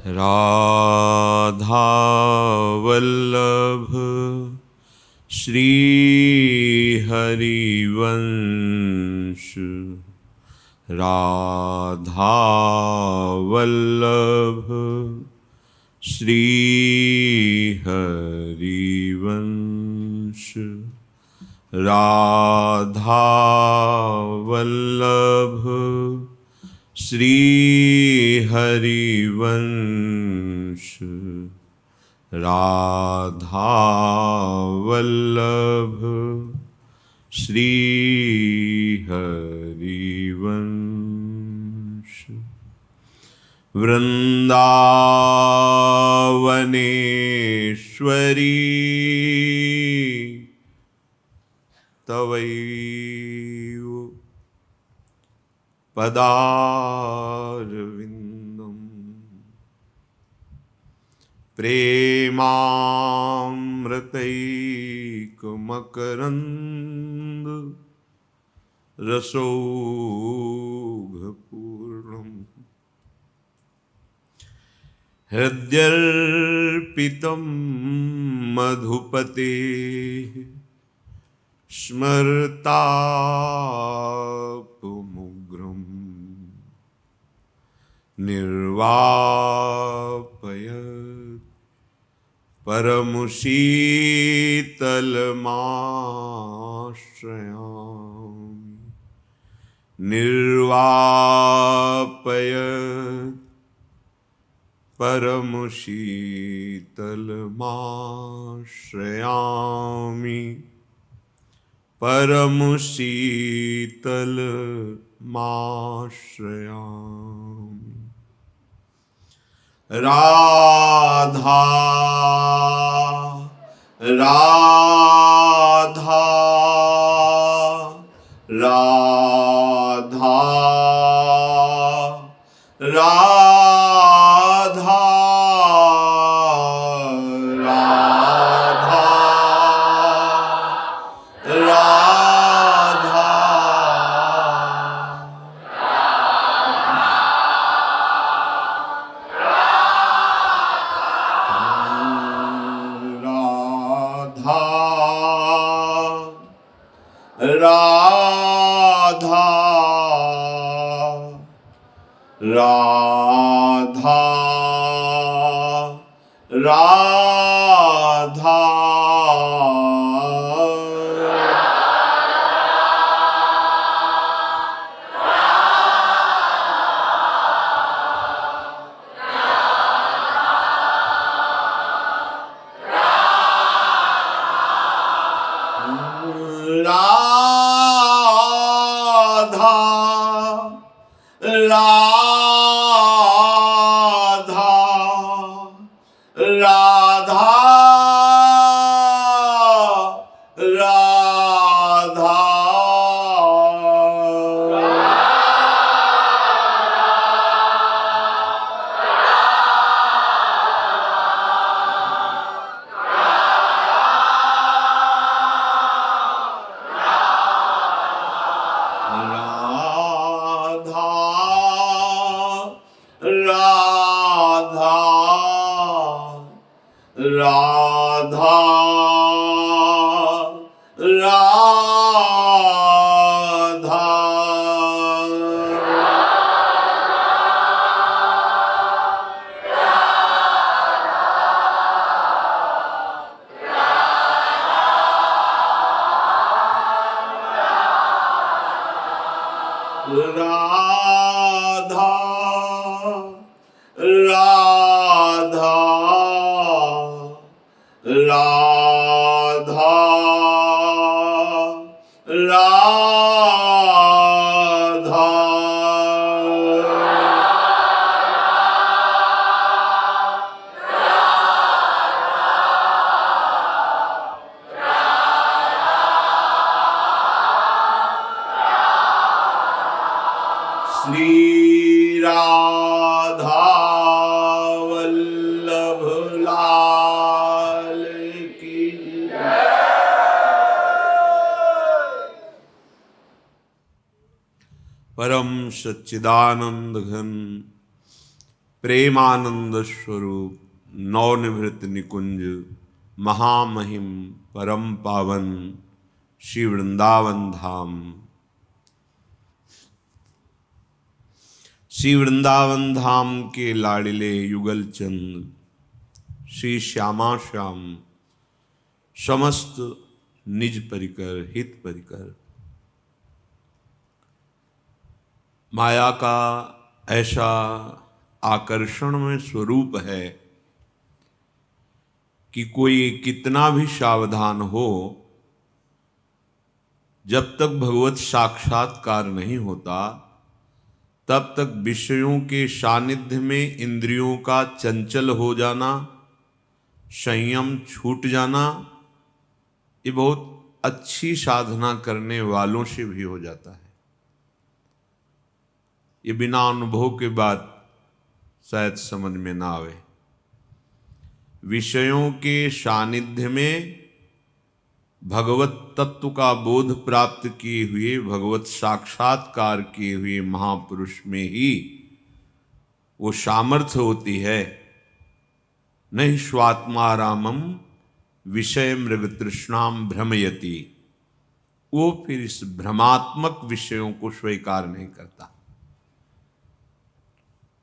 राधा वल्लभ श्री हरिवंश। राधा वल्लभ श्री हरिवंश। राधा वल्लभ श्री हरिवंश। राधा वल्लभ श्री हरिवंश। वृंदावनेश्वरी तवैव पदारविन्दं प्रेमामृतैकमकरन्द रसौघपूर्णम् हृद्यर्पितं मधुपतेः स्मर्तापमुग्रं निर्वापयत् परमशीतलमाश्रयामि। निर्वापयत् परमशीतलमाश्रयामि। परमशीतलमाश्रयामि। राधा राधा राधा राधा राधा राधा राधा राधा राधा श्री राधा वल्लभ लाल की परम सच्चिदानंद घन प्रेमानंद स्वरूप नवनिभृत निकुंज महामहिम परम पावन श्री वृंदावन धाम। श्री वृंदावन धाम के लाडिले युगल चंद श्री श्यामा श्याम समस्त निज परिकर हित परिकर माया का ऐसा आकर्षण में स्वरूप है कि कोई कितना भी सावधान हो, जब तक भगवत साक्षात्कार नहीं होता तब तक विषयों के सानिध्य में इंद्रियों का चंचल हो जाना, संयम छूट जाना, ये बहुत अच्छी साधना करने वालों से भी हो जाता है। ये बिना अनुभव के बाद शायद समझ में ना आवे। विषयों के सानिध्य में भगवत तत्व का बोध प्राप्त किए हुए, भगवत साक्षात्कार किए हुए महापुरुष में ही वो सामर्थ्य होती है। नहीं स्वात्मारामम विषय मृग तृष्णाम भ्रमयति, वो फिर इस भ्रमात्मक विषयों को स्वीकार नहीं करता।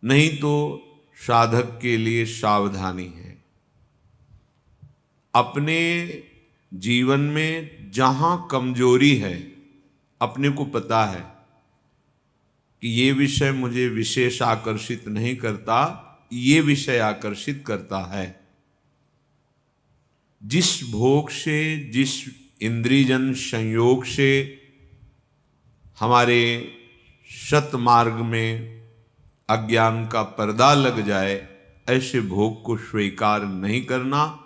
नहीं तो साधक के लिए सावधानी है। अपने जीवन में जहां कमजोरी है, अपने को पता है कि ये विषय मुझे विशेष आकर्षित नहीं करता, ये विषय आकर्षित करता है। जिस भोग से, जिस इंद्रियजन संयोग से हमारे सतमार्ग में अज्ञान का पर्दा लग जाए, ऐसे भोग को स्वीकार नहीं करना,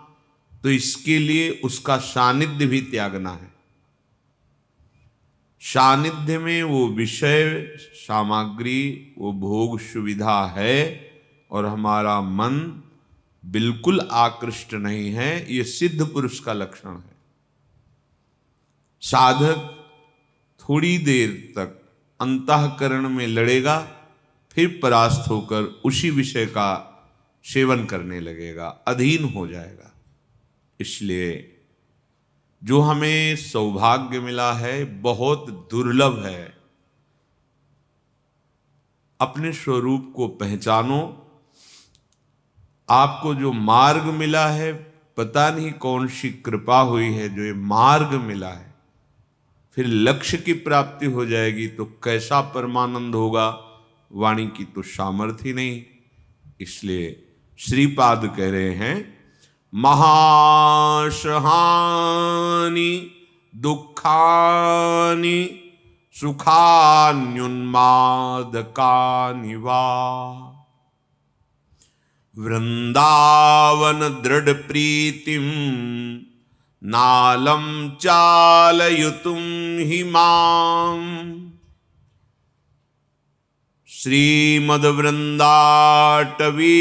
तो इसके लिए उसका सानिध्य भी त्यागना है। सानिध्य में वो विषय सामग्री, वो भोग सुविधा है और हमारा मन बिल्कुल आकृष्ट नहीं है, ये सिद्ध पुरुष का लक्षण है। साधक थोड़ी देर तक अंतःकरण में लड़ेगा, फिर परास्त होकर उसी विषय का सेवन करने लगेगा, अधीन हो जाएगा। इसलिए जो हमें सौभाग्य मिला है बहुत दुर्लभ है। अपने स्वरूप को पहचानो। आपको जो मार्ग मिला है, पता नहीं कौन सी कृपा हुई है जो ये मार्ग मिला है, फिर लक्ष्य की प्राप्ति हो जाएगी तो कैसा परमानंद होगा, वाणी की तो सामर्थ्य ही नहीं। इसलिए श्रीपाद कह रहे हैं, महाशहानि दुखानि सुखान्युन्मादकानि वा वृंदावन दृढ़ प्रीतिम नालम चालयुतुम हि माम श्रीमद वृंदाटवी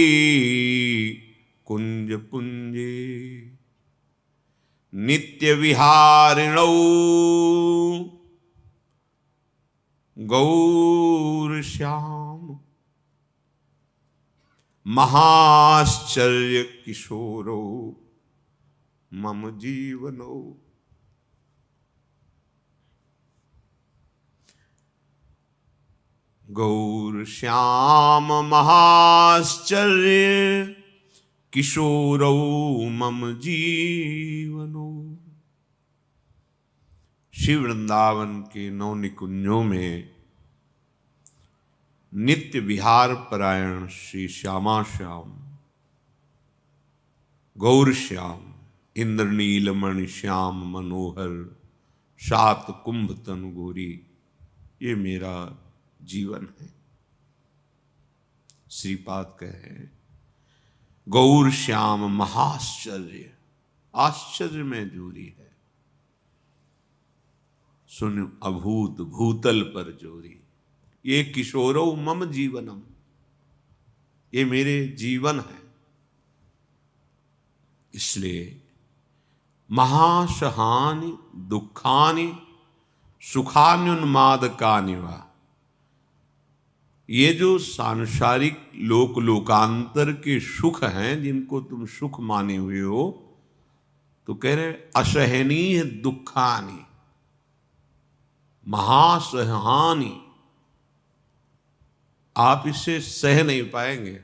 कुंज पुंजे नित्य विहारिणौ गौर श्याम महाश्चर्य किशोरो मम जीवनो। गौर श्याम महाश्चर्य किशोरौ मम जीवनो। श्री वृंदावन के नौ निकुंजों में नित्य विहार परायण श्री श्यामा श्याम, गौर श्याम, इंद्रनील मणि श्याम मनोहर, सात कुंभ तनु गोरी, ये मेरा जीवन है। श्रीपाद कहे गौर श्याम महाश्चर्य, आश्चर्य में जोरी है। सुन अभूत भूतल पर जोरी, ये किशोरो मम जीवनम, ये मेरे जीवन है। इसलिए महाशहानि दुखानि सुखान्युन्मादकानि वा, ये जो सांसारिक लोक लोकांतर के सुख हैं, जिनको तुम सुख माने हुए हो, तो कह रहे असहनीय दुखानी महासहानी, आप इसे सह नहीं पाएंगे।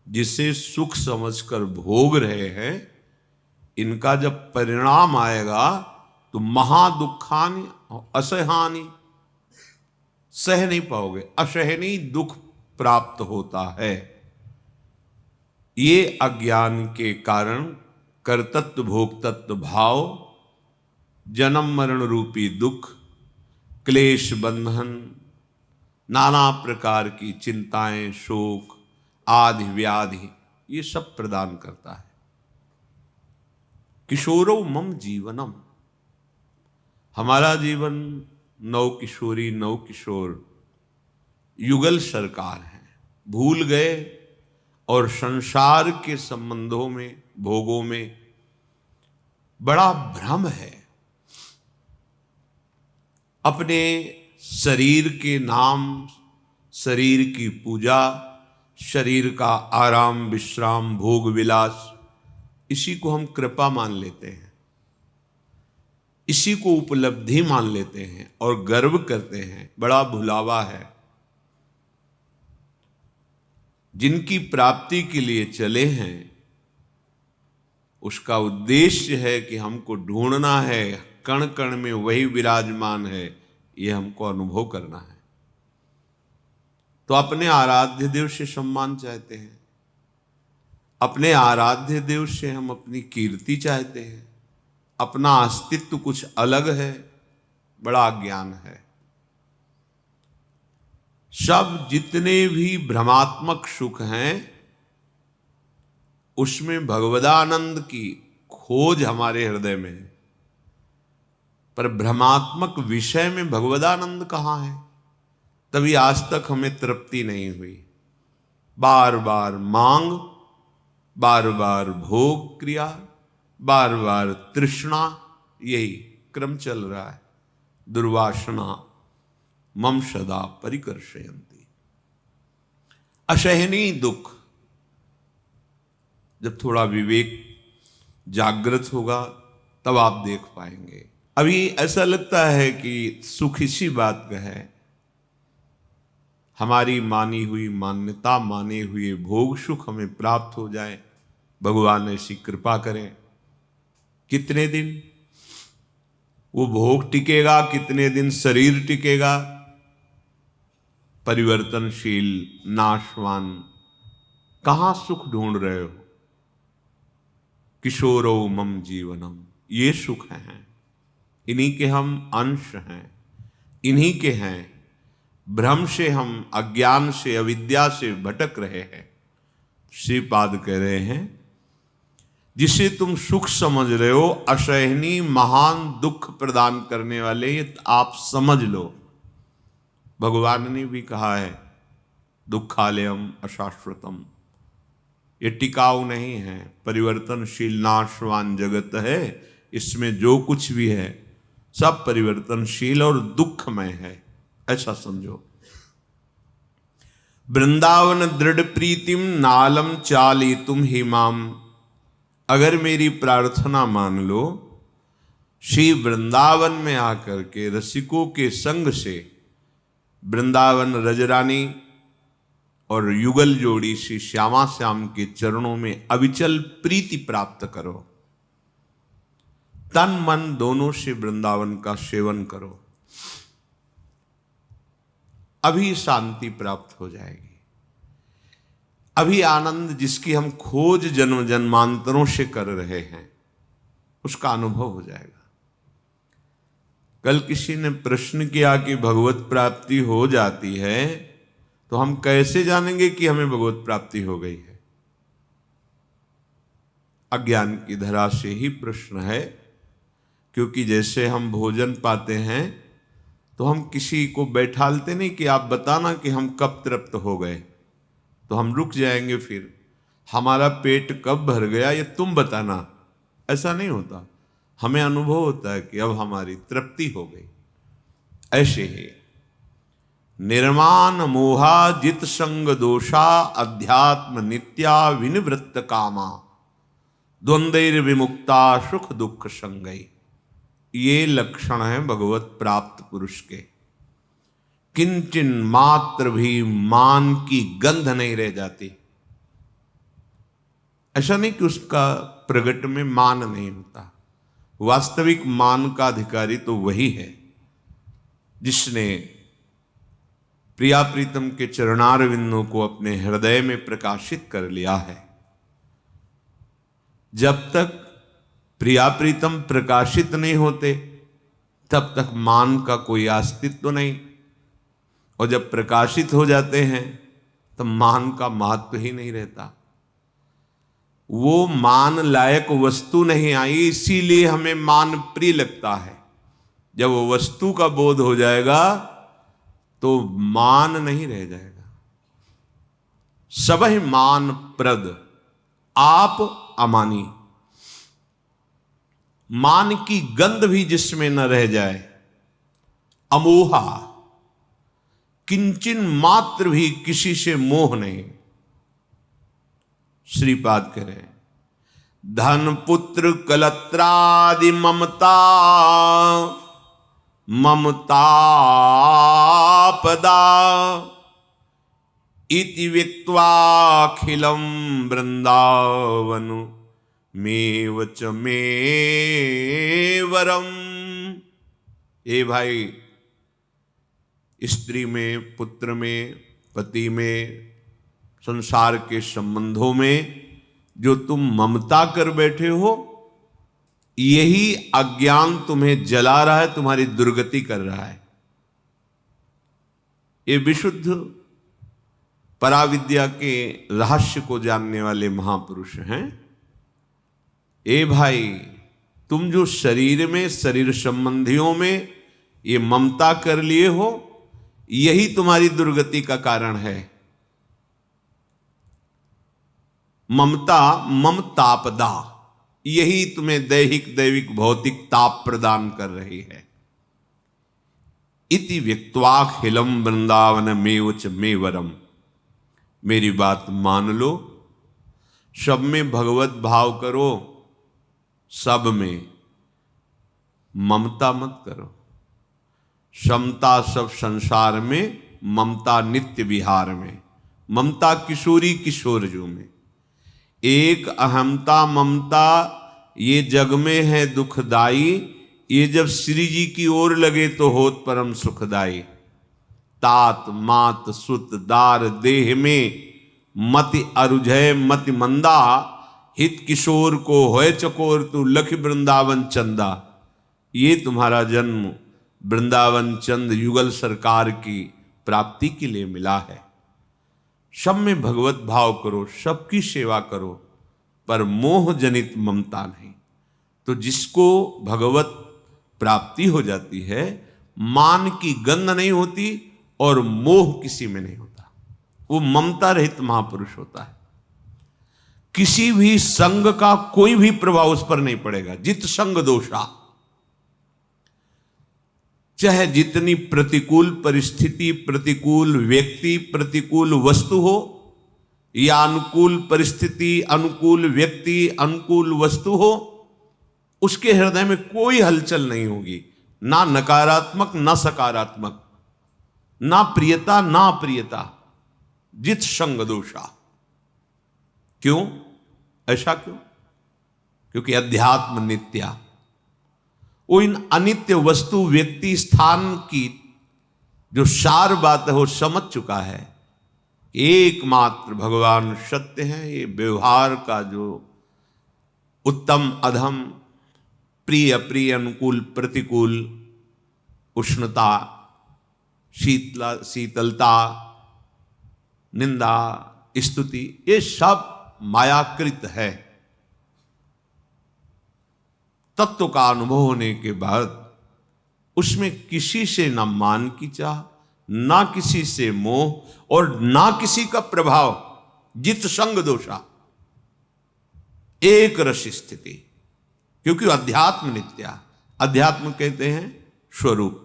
जिसे सुख समझकर भोग रहे हैं, इनका जब परिणाम आएगा तो महादुखानी, असहानी, सह नहीं पाओगे, असहनीय दुख प्राप्त होता है। ये अज्ञान के कारण कर्तृत्व भोक्तृत्व भाव, जन्म मरण रूपी दुख, क्लेश बंधन, नाना प्रकार की चिंताएं, शोक, आदि व्याधि, ये सब प्रदान करता है। किशोरो मम जीवनम, हमारा जीवन नौ किशोरी नौ किशोर युगल सरकार है, भूल गए और संसार के संबंधों में, भोगों में बड़ा भ्रम है। अपने शरीर के नाम, शरीर की पूजा, शरीर का आराम विश्राम भोग विलास, इसी को हम कृपा मान लेते हैं, इसी को उपलब्धि मान लेते हैं और गर्व करते हैं। बड़ा भुलावा है। जिनकी प्राप्ति के लिए चले हैं, उसका उद्देश्य है कि हमको ढूंढना है, कण कण में वही विराजमान है, ये हमको अनुभव करना है। तो अपने आराध्य देव से सम्मान चाहते हैं, अपने आराध्य देव से हम अपनी कीर्ति चाहते हैं, अपना अस्तित्व कुछ अलग है, बड़ा ज्ञान है। सब जितने भी भ्रमात्मक सुख हैं, उसमें भगवदानंद की खोज हमारे हृदय में है, पर भ्रमात्मक विषय में भगवदानंद कहाँ है? तभी आज तक हमें तृप्ति नहीं हुई। बार बार मांग, बार बार भोग क्रिया, बार बार तृष्णा, यही क्रम चल रहा है। दुर्वासना मम सदा परिकर्षयन्ति। असहनीय दुख, जब थोड़ा विवेक जागृत होगा तब आप देख पाएंगे। अभी ऐसा लगता है कि सुख इसी बात का है, हमारी मानी हुई मान्यता, माने हुए भोग सुख हमें प्राप्त हो जाए, भगवान ऐसी कृपा करें। कितने दिन वो भोग टिकेगा, कितने दिन शरीर टिकेगा? परिवर्तनशील, नाशवान, कहां सुख ढूंढ रहे हो? किशोरो मम जीवनम, ये सुख हैं, इन्हीं के हम अंश हैं, इन्हीं के हैं। भ्रम से हम, अज्ञान से, अविद्या से भटक रहे हैं। श्रीपाद कह रहे हैं, जिसे तुम सुख समझ रहे हो, असहनीय महान दुख प्रदान करने वाले, ये आप समझ लो। भगवान ने भी कहा है, दुखालयम अशाश्वतम, ये टिकाऊ नहीं है, परिवर्तनशील नाशवान जगत है। इसमें जो कुछ भी है सब परिवर्तनशील और दुखमय है, ऐसा समझो। वृंदावन दृढ़ प्रीतिम नालम चाली तुम हिमाम, अगर मेरी प्रार्थना मान लो, श्री वृंदावन में आकर के रसिकों के संग से वृंदावन रजरानी और युगल जोड़ी श्री श्यामा श्याम के चरणों में अविचल प्रीति प्राप्त करो, तन मन दोनों से वृंदावन का सेवन करो, अभी शांति प्राप्त हो जाएगी। अभी आनंद जिसकी हम खोज जन्म जन्मांतरों से कर रहे हैं, उसका अनुभव हो जाएगा। कल किसी ने प्रश्न किया कि भगवत प्राप्ति हो जाती है तो हम कैसे जानेंगे कि हमें भगवत प्राप्ति हो गई है? अज्ञान की धरा से ही प्रश्न है, क्योंकि जैसे हम भोजन पाते हैं तो हम किसी को बैठालते नहीं कि आप बताना कि हम कब तृप्त हो गए, तो हम रुक जाएंगे। फिर हमारा पेट कब भर गया ये तुम बताना, ऐसा नहीं होता। हमें अनुभव होता है कि अब हमारी तृप्ति हो गई। ऐसे ही निर्माण मोहा जित संग दोषा अध्यात्म नित्या विनिवृत्त कामा द्वंद्वैर विमुक्ता सुख दुख संगई। ये लक्षण है भगवत प्राप्त पुरुष के। किंचन मात्र भी मान की गंध नहीं रह जाती। ऐसा नहीं कि उसका प्रगट में मान नहीं होता। वास्तविक मान का अधिकारी तो वही है जिसने प्रिया प्रीतम के चरणारविंदों को अपने हृदय में प्रकाशित कर लिया है। जब तक प्रिया प्रीतम प्रकाशित नहीं होते तब तक मान का कोई अस्तित्व नहीं, और जब प्रकाशित हो जाते हैं तो मान का महत्व ही नहीं रहता। वो मान लायक वस्तु नहीं आई, इसीलिए हमें मान प्रिय लगता है। जब वो वस्तु का बोध हो जाएगा तो मान नहीं रह जाएगा। सबहि मान प्रद आप अमानी। मान की गंध भी जिसमें न रह जाए। अमोहा, किंचन मात्र भी किसी से मोह नहीं। श्रीपाद कह रहे, धन पुत्र कलत्रादि ममता ममतापदा इति विक्त्वाखिलम वृंदावन मेव च मे वरम। ए भाई, स्त्री में, पुत्र में, पति में, संसार के संबंधों में जो तुम ममता कर बैठे हो, यही अज्ञान तुम्हें जला रहा है, तुम्हारी दुर्गति कर रहा है। ये विशुद्ध पराविद्या के रहस्य को जानने वाले महापुरुष हैं। ए भाई, तुम जो शरीर में, शरीर संबंधियों में ये ममता कर लिए हो, यही तुम्हारी दुर्गति का कारण है। ममता ममतापदा, यही तुम्हें दैहिक दैविक भौतिक ताप प्रदान कर रही है। इति व्यक्त्वाखिलम वृंदावन मेव च मे वरम। मेरी बात मान लो, सब में भगवत भाव करो, सब में ममता मत करो। समता सब संसार में, ममता नित्य विहार में। ममता किशोरी किशोर जो में। एक अहमता ममता ये जग में है दुखदाई, ये जब श्री जी की ओर लगे तो होत परम सुखदाई। तात मात सुत दार देह में मति अरुझय मति मंदा, हित किशोर को होय चकोर तू लख वृंदावन चंदा। ये तुम्हारा जन्म वृंदावन चंद युगल सरकार की प्राप्ति के लिए मिला है। सब में भगवत भाव करो, सबकी सेवा करो, पर मोह जनित ममता नहीं। तो जिसको भगवत प्राप्ति हो जाती है, मान की गंध नहीं होती और मोह किसी में नहीं होता, वो ममता रहित महापुरुष होता है। किसी भी संग का कोई भी प्रभाव उस पर नहीं पड़ेगा। जित संग दोषा, चाहे जितनी प्रतिकूल परिस्थिति, प्रतिकूल व्यक्ति, प्रतिकूल वस्तु हो, या अनुकूल परिस्थिति, अनुकूल व्यक्ति, अनुकूल वस्तु हो, उसके हृदय में कोई हलचल नहीं होगी। ना नकारात्मक ना सकारात्मक, ना प्रियता ना अप्रियता। जित संग दोषा। क्यों? ऐसा क्यों? क्योंकि अध्यात्म नित्या। वो इन अनित्य वस्तु व्यक्ति स्थान की जो सार बात है वो समझ चुका है। एकमात्र भगवान सत्य है। ये व्यवहार का जो उत्तम अधम, प्रिय अप्रिय, अनुकूल प्रतिकूल, उष्णता शीतलता, निंदा स्तुति, ये सब मायाकृत है। तत्व का अनुभव होने के बाद उसमें किसी से ना मान की चाह, ना किसी से मोह और ना किसी का प्रभाव। जित संग दोषा, एक रस स्थिति। क्योंकि अध्यात्म नित्या, अध्यात्म कहते हैं स्वरूप।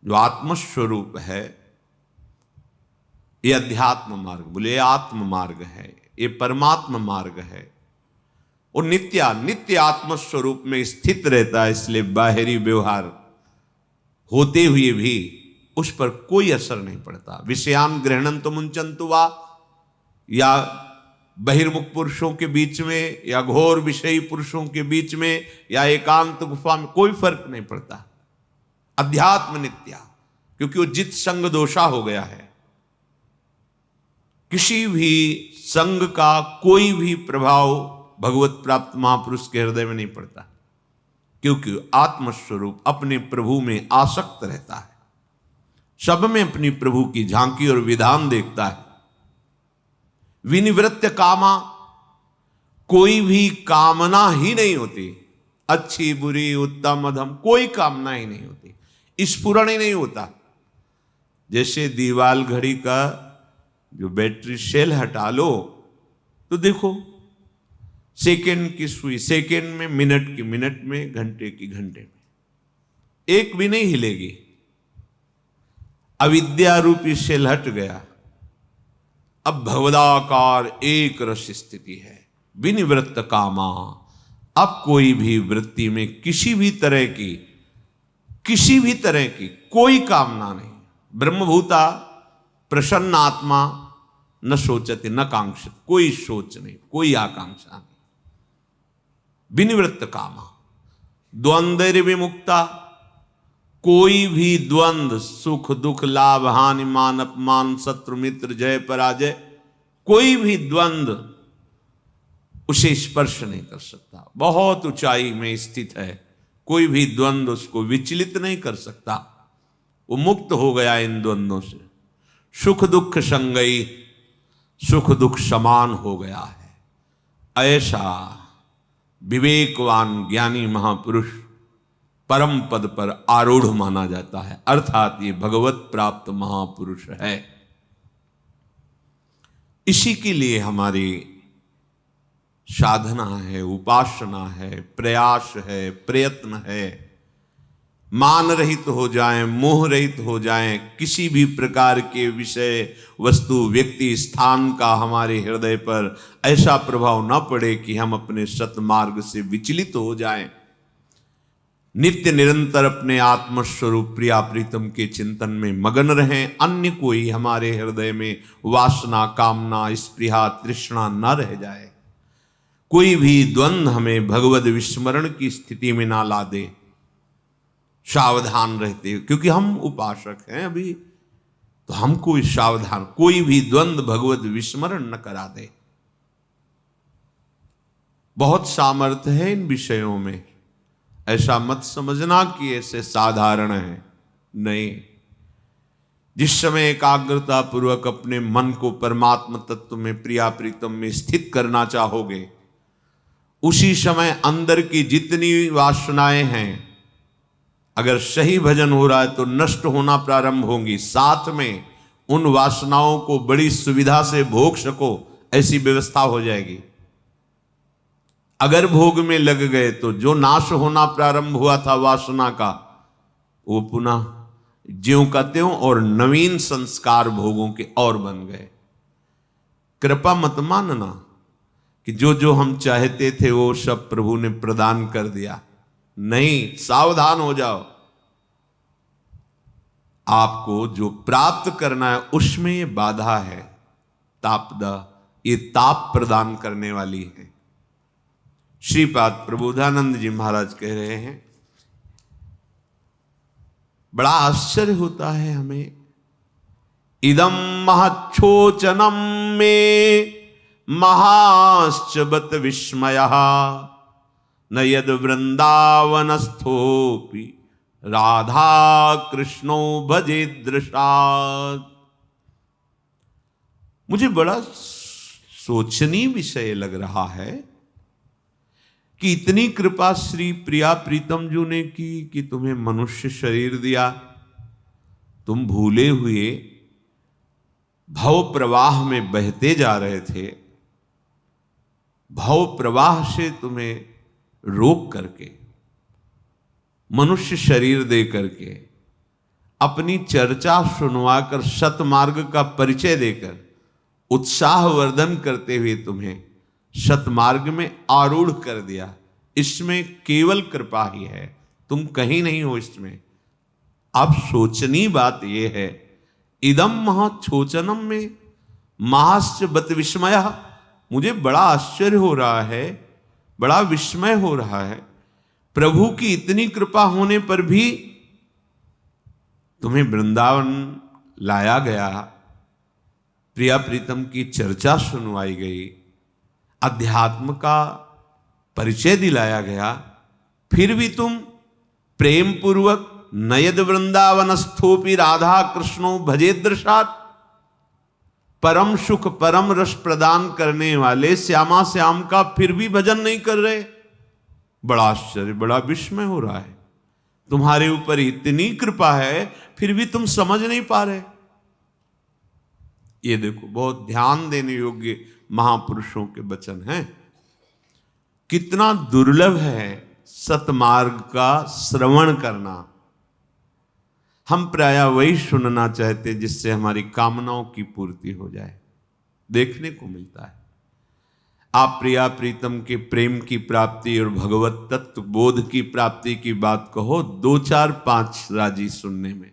जो आत्मस्वरूप है, ये अध्यात्म मार्ग, बोले ये आत्म मार्ग है, ये परमात्मा मार्ग है। वो नित्य आत्मस्वरूप में स्थित रहता है, इसलिए बाहरी व्यवहार होते हुए भी उस पर कोई असर नहीं पड़ता। विषयान ग्रहणन तो मुंचंतु वा, या बहिर्मुख पुरुषों के बीच में या घोर विषयी पुरुषों के बीच में या एकांत गुफा में कोई फर्क नहीं पड़ता। अध्यात्म नित्या, क्योंकि वो जित संग दोषा हो गया है। किसी भी संग का कोई भी प्रभाव भगवत प्राप्त महापुरुष के हृदय में नहीं पड़ता, क्योंकि आत्मस्वरूप अपने प्रभु में आसक्त रहता है, सब में अपनी प्रभु की झांकी और विधान देखता है। विनिवृत्त कामा, कोई भी कामना ही नहीं होती, अच्छी बुरी उत्तम अधम कोई कामना ही नहीं होती, स्फुरण ही नहीं होता। जैसे दीवाल घड़ी का जो बैटरी सेल हटा लो तो देखो, सेकंड की सुई सेकंड में, मिनट की मिनट में, घंटे की घंटे में, एक भी नहीं हिलेगी। अविद्या रूपी सेल हट गया, अब भगवदाकार एक रस स्थिति है। विनिवृत्त कामा, अब कोई भी वृत्ति में किसी भी तरह की कोई कामना नहीं। ब्रह्मभूता प्रसन्न आत्मा न सोचते न कांक्षित, कोई सोच नहीं, कोई आकांक्षा नहीं। विनिवृत्त कामा, द्वंद्व विमुक्ता, कोई भी द्वंद्व, सुख दुख, लाभ हानि, मान अपमान, शत्रु मित्र, जय पराजय, कोई भी द्वंद्व उसे स्पर्श नहीं कर सकता। बहुत ऊंचाई में स्थित है, कोई भी द्वंद्व उसको विचलित नहीं कर सकता। वो मुक्त हो गया इन द्वंद्वों से। सुख दुख संगई, सुख दुख समान हो गया है। ऐसा विवेकवान ज्ञानी महापुरुष परम पद पर आरूढ़ माना जाता है, अर्थात ये भगवत प्राप्त महापुरुष है। इसी के लिए हमारी साधना है, उपासना है, प्रयास है, प्रयत्न है। मान रहित हो जाएं, मोह रहित हो जाएं, किसी भी प्रकार के विषय वस्तु व्यक्ति स्थान का हमारे हृदय पर ऐसा प्रभाव न पड़े कि हम अपने सतमार्ग से विचलित हो जाएं। नित्य निरंतर अपने आत्मस्वरूप प्रिया प्रीतम के चिंतन में मगन रहें। अन्य कोई हमारे हृदय में वासना, कामना, स्पृहा, तृष्णा न रह जाए। कोई भी द्वंद्व हमें भगवद विस्मरण की स्थिति में ना ला दे। सावधान रहते, क्योंकि हम उपासक हैं अभी, तो हमको सावधान, कोई भी द्वंद्व भगवत विस्मरण न करा दे। बहुत सामर्थ्य है इन विषयों में, ऐसा मत समझना कि ऐसे साधारण है, नहीं। जिस समय एकाग्रता पूर्वक अपने मन को परमात्मा तत्व में, प्रिया प्रीतम में स्थित करना चाहोगे, उसी समय अंदर की जितनी वासनाएं हैं, अगर सही भजन हो रहा है तो नष्ट होना प्रारंभ होंगी। साथ में उन वासनाओं को बड़ी सुविधा से भोग सको, ऐसी व्यवस्था हो जाएगी। अगर भोग में लग गए तो जो नाश होना प्रारंभ हुआ था वासना का, वो पुनः ज्यों का त्यों और नवीन संस्कार भोगों के और बन गए। कृपा मत मानना कि जो जो हम चाहते थे वो सब प्रभु ने प्रदान कर दिया, नहीं। सावधान हो जाओ, आपको जो प्राप्त करना है उसमें ये बाधा है, तापदा, ये ताप प्रदान करने वाली है। श्रीपाद प्रबोधानंद जी महाराज कह रहे हैं, बड़ा आश्चर्य होता है हमें। इदम महच्छोचनम में महाश्च बत विस्मयः, न यद वृंदावनस्थोपि राधा कृष्णो भजे दृशात्। मुझे बड़ा सोचनीय विषय लग रहा है कि इतनी कृपा श्री प्रिया प्रीतम जी ने की कि तुम्हें मनुष्य शरीर दिया, तुम भूले हुए भव प्रवाह में बहते जा रहे थे, भव प्रवाह से तुम्हें रोक करके, मनुष्य शरीर दे करके अपनी चर्चा सुनवाकर सतमार्ग का परिचय देकर उत्साहवर्धन करते हुए तुम्हें सतमार्ग में आरूढ़ कर दिया। इसमें केवल कृपा ही है, तुम कहीं नहीं हो इसमें। अब सोचनी बात यह है, इदम महाछोचनम में महाश्च बत विस्मय। मुझे बड़ा आश्चर्य हो रहा है, बड़ा विस्मय हो रहा है, प्रभु की इतनी कृपा होने पर भी तुम्हें वृंदावन लाया गया, प्रिया प्रीतम की चर्चा सुनवाई गई, अध्यात्म का परिचय दिलाया गया, फिर भी तुम प्रेम पूर्वक नयद वृंदावनस्थोपि राधा कृष्णो भजे दृशात, परम सुख परम रस प्रदान करने वाले श्यामा श्याम का फिर भी भजन नहीं कर रहे। बड़ा आश्चर्य, बड़ा विस्मय हो रहा है, तुम्हारे ऊपर इतनी कृपा है फिर भी तुम समझ नहीं पा रहे। ये देखो, बहुत ध्यान देने योग्य महापुरुषों के वचन हैं। कितना दुर्लभ है सतमार्ग का श्रवण करना। हम प्रायः वही सुनना चाहते जिससे हमारी कामनाओं की पूर्ति हो जाए। देखने को मिलता है, आप प्रिया प्रीतम के प्रेम की प्राप्ति और भगवत तत्व बोध की प्राप्ति की बात कहो, 2 4 5 राजी सुनने में।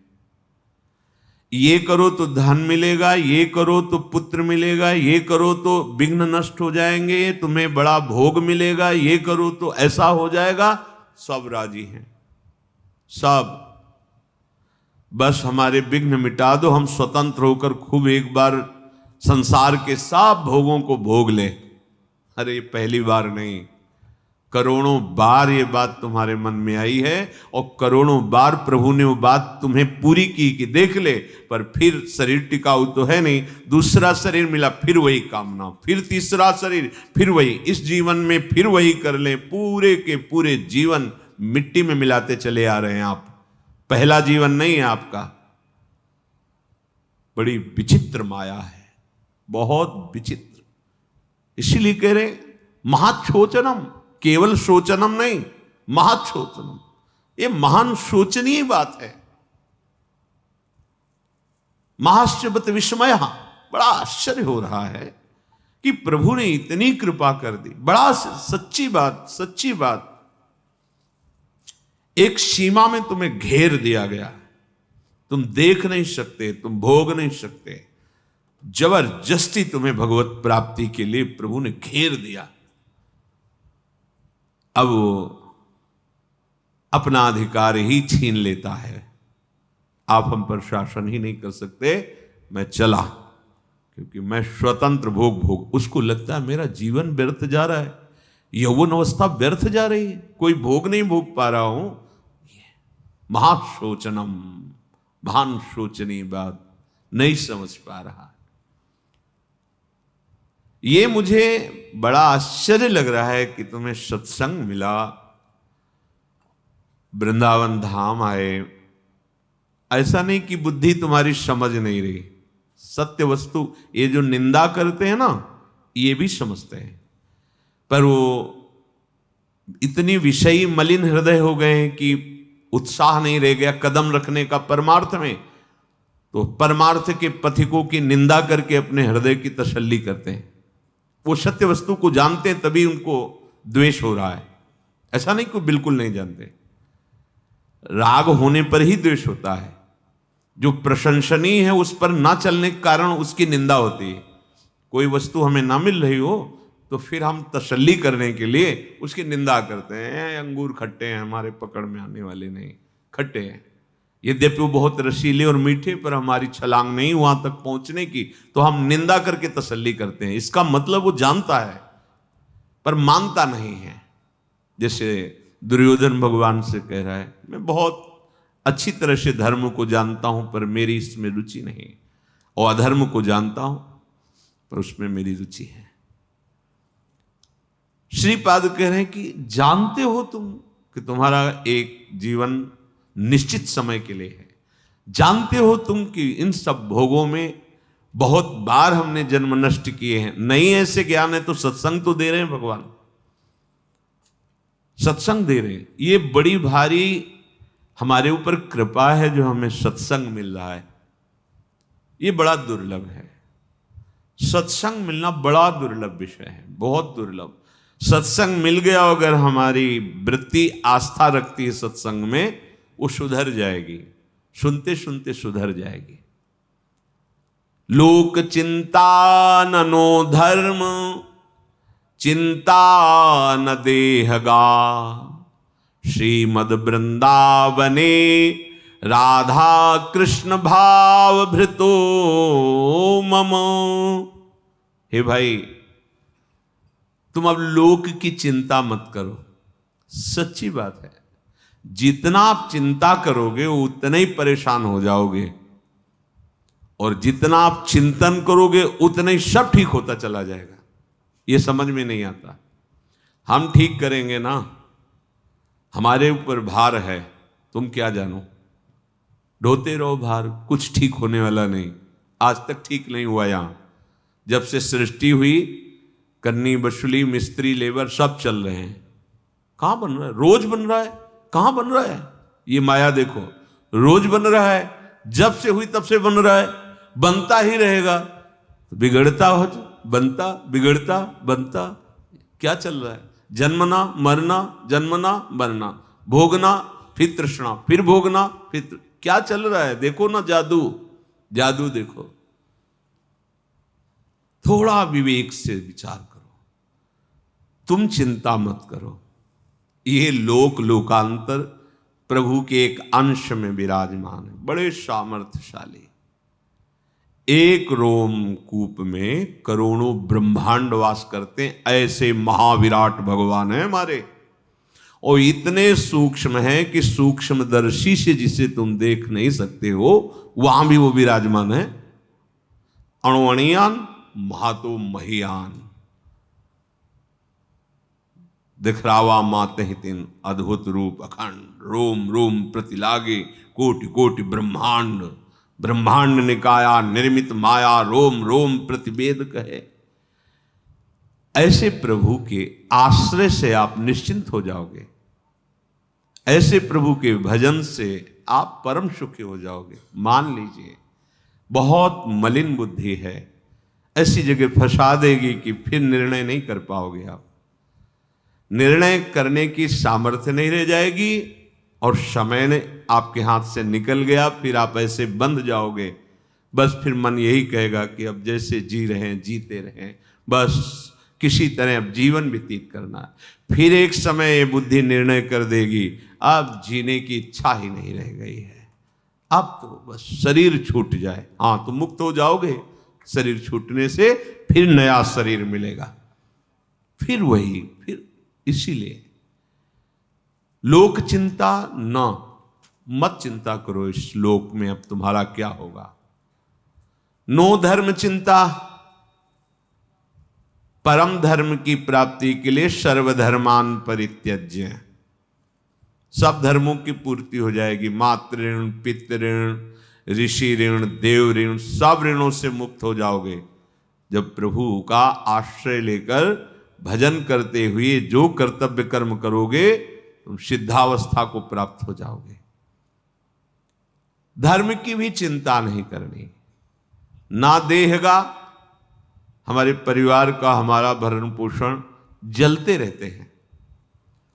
ये करो तो धन मिलेगा, ये करो तो पुत्र मिलेगा, ये करो तो विघ्न नष्ट हो जाएंगे, तुम्हें बड़ा भोग मिलेगा, ये करो तो ऐसा हो जाएगा। सब राजी हैं, सब। बस हमारे विघ्न मिटा दो, हम स्वतंत्र होकर खूब एक बार संसार के सब भोगों को भोग ले। अरे पहली बार नहीं, करोड़ों बार ये बात तुम्हारे मन में आई है और करोड़ों बार प्रभु ने वो बात तुम्हें पूरी की कि देख ले, पर फिर शरीर टिकाऊ तो है नहीं, दूसरा शरीर मिला फिर वही कामना, फिर तीसरा शरीर फिर वही, इस जीवन में फिर वही कर ले। पूरे के पूरे जीवन मिट्टी में मिलाते चले आ रहे हैं आप, पहला जीवन नहीं है आपका। बड़ी विचित्र माया है, बहुत विचित्र। इसीलिए कह रहे महाछोचनम, केवल शोचनम नहीं, महाछोचनम। ये महान शोचनीय बात है। महाश्चबत विस्मय, बड़ा आश्चर्य हो रहा है कि प्रभु ने इतनी कृपा कर दी। बड़ा सच्ची बात, सच्ची बात। एक सीमा में तुम्हें घेर दिया गया, तुम देख नहीं सकते, तुम भोग नहीं सकते। जबरदस्ती तुम्हें भगवत प्राप्ति के लिए प्रभु ने घेर दिया। अब वो अपना अधिकार ही छीन लेता है। आप हम पर शासन ही नहीं कर सकते, मैं चला, क्योंकि मैं स्वतंत्र भोग। उसको लगता है मेरा जीवन व्यर्थ जा रहा है, यौवन अवस्था व्यर्थ जा रही है, कोई भोग नहीं भोग पा रहा हूं। महाशोचनम, महान शोचनीय बात, नहीं समझ पा रहा। ये मुझे बड़ा आश्चर्य लग रहा है कि तुम्हें सत्संग मिला, वृंदावन धाम आए। ऐसा नहीं कि बुद्धि तुम्हारी समझ नहीं रही, सत्य वस्तु। ये जो निंदा करते हैं ना, ये भी समझते हैं, पर वो इतनी विषयी मलिन हृदय हो गए हैं कि उत्साह नहीं रह गया कदम रखने का परमार्थ में। तो परमार्थ के पथिकों की निंदा करके अपने हृदय की तसल्ली करते हैं। वो सत्य वस्तु को जानते हैं तभी उनको द्वेष हो रहा है, ऐसा नहीं कोई बिल्कुल नहीं जानते। राग होने पर ही द्वेष होता है। जो प्रशंसनीय है उस पर ना चलने के कारण उसकी निंदा होती है। कोई वस्तु हमें ना मिल रही हो तो फिर हम तसल्ली करने के लिए उसकी निंदा करते हैं। अंगूर खट्टे हैं, हमारे पकड़ में आने वाले नहीं, खट्टे हैं। यद्यपि वो बहुत रसीले और मीठे, पर हमारी छलांग नहीं वहां तक पहुंचने की, तो हम निंदा करके तसल्ली करते हैं। इसका मतलब वो जानता है पर मानता नहीं है। जैसे दुर्योधन भगवान से कह रहा है, मैं बहुत अच्छी तरह से धर्म को जानता हूं पर मेरी इसमें रुचि नहीं, और अधर्म को जानता हूं पर उसमें मेरी रुचि है। श्रीपाद कह रहे हैं कि जानते हो तुम कि तुम्हारा एक जीवन निश्चित समय के लिए है, जानते हो तुम कि इन सब भोगों में बहुत बार हमने जन्म नष्ट किए हैं। नहीं ऐसे ज्ञान है तो सत्संग तो दे रहे हैं भगवान, सत्संग दे रहे हैं। ये बड़ी भारी हमारे ऊपर कृपा है जो हमें सत्संग मिल रहा है, ये बड़ा दुर्लभ है। सत्संग मिलना बड़ा दुर्लभ विषय है, बहुत दुर्लभ। सत्संग मिल गया, अगर हमारी वृत्ति आस्था रखती है सत्संग में, वो सुधर जाएगी, सुनते सुनते सुधर जाएगी। लोक चिंता ननो धर्म, चिंता न देहगा, श्रीमद वृंदावने राधा कृष्ण भाव भृतो मम। हे भाई, तुम अब लोक की चिंता मत करो। सच्ची बात है, जितना आप चिंता करोगे उतना ही परेशान हो जाओगे, और जितना आप चिंतन करोगे उतना ही सब ठीक होता चला जाएगा। ये समझ में नहीं आता। हम ठीक करेंगे ना, हमारे ऊपर भार है, तुम क्या जानो, ढोते रहो भार, कुछ ठीक होने वाला नहीं। आज तक ठीक नहीं हुआ। यहां जब से सृष्टि हुई, कन्नी बशुली मिस्त्री लेबर सब चल रहे हैं। कहां बन रहा है? रोज बन रहा है। कहां बन रहा है? ये माया देखो, रोज बन रहा है, जब से हुई तब से बन रहा है, बनता ही रहेगा। बिगड़ता हो, बनता, बिगड़ता, बनता, क्या चल रहा है? जन्मना मरना, जन्मना मरना, भोगना फिर तृष्णा, फिर भोगना, फिर क्या चल रहा है? देखो ना जादू, जादू देखो। थोड़ा विवेक से विचार करो, तुम चिंता मत करो। ये लोक लोकांतर प्रभु के एक अंश में विराजमान है, बड़े सामर्थ्यशाली। एक रोमकूप में करोड़ों ब्रह्मांड वास करते हैं, ऐसे महाविराट भगवान है हमारे। और इतने सूक्ष्म है कि सूक्ष्मदर्शी से जिसे तुम देख नहीं सकते हो, वहां भी वो विराजमान है। अणुअणियान महातो महियान, दिखरावा माते हितिन, अद्भुत रूप अखंड, रोम रोम प्रतिलागे, कोटि कोटि ब्रह्मांड, ब्रह्मांड निकाया निर्मित माया, रोम रोम प्रतिवेद कहे। ऐसे प्रभु के आश्रय से आप निश्चिंत हो जाओगे, ऐसे प्रभु के भजन से आप परम सुखी हो जाओगे। मान लीजिए बहुत मलिन बुद्धि है, ऐसी जगह फंसा देगी कि फिर निर्णय नहीं कर पाओगे। आप निर्णय करने की सामर्थ्य नहीं रह जाएगी, और समय ने आपके हाथ से निकल गया, फिर आप ऐसे बंध जाओगे। बस फिर मन यही कहेगा कि अब जैसे जी रहे हैं जीते रहें, बस किसी तरह अब जीवन व्यतीत करना है। फिर एक समय ये बुद्धि निर्णय कर देगी, अब जीने की इच्छा ही नहीं रह गई है, अब तो बस शरीर छूट जाए। हाँ, तो मुक्त हो जाओगे। शरीर छूटने से फिर नया शरीर मिलेगा, फिर वही, फिर इसीलिए लोक चिंता न, मत चिंता करो इस लोक में अब तुम्हारा क्या होगा। नो धर्म चिंता, परम धर्म की प्राप्ति के लिए सर्वधर्मान परित्यज्य, सब धर्मों की पूर्ति हो जाएगी। मातृ ऋण, पितृ ऋण, ऋषि ऋण, देव ऋण, सब ऋणों से मुक्त हो जाओगे जब प्रभु का आश्रय लेकर भजन करते हुए जो कर्तव्य कर्म करोगे, तुम सिद्धावस्था को प्राप्त हो जाओगे। धर्म की भी चिंता नहीं करनी, ना देहगा, हमारे परिवार का हमारा भरण पोषण जलते रहते हैं।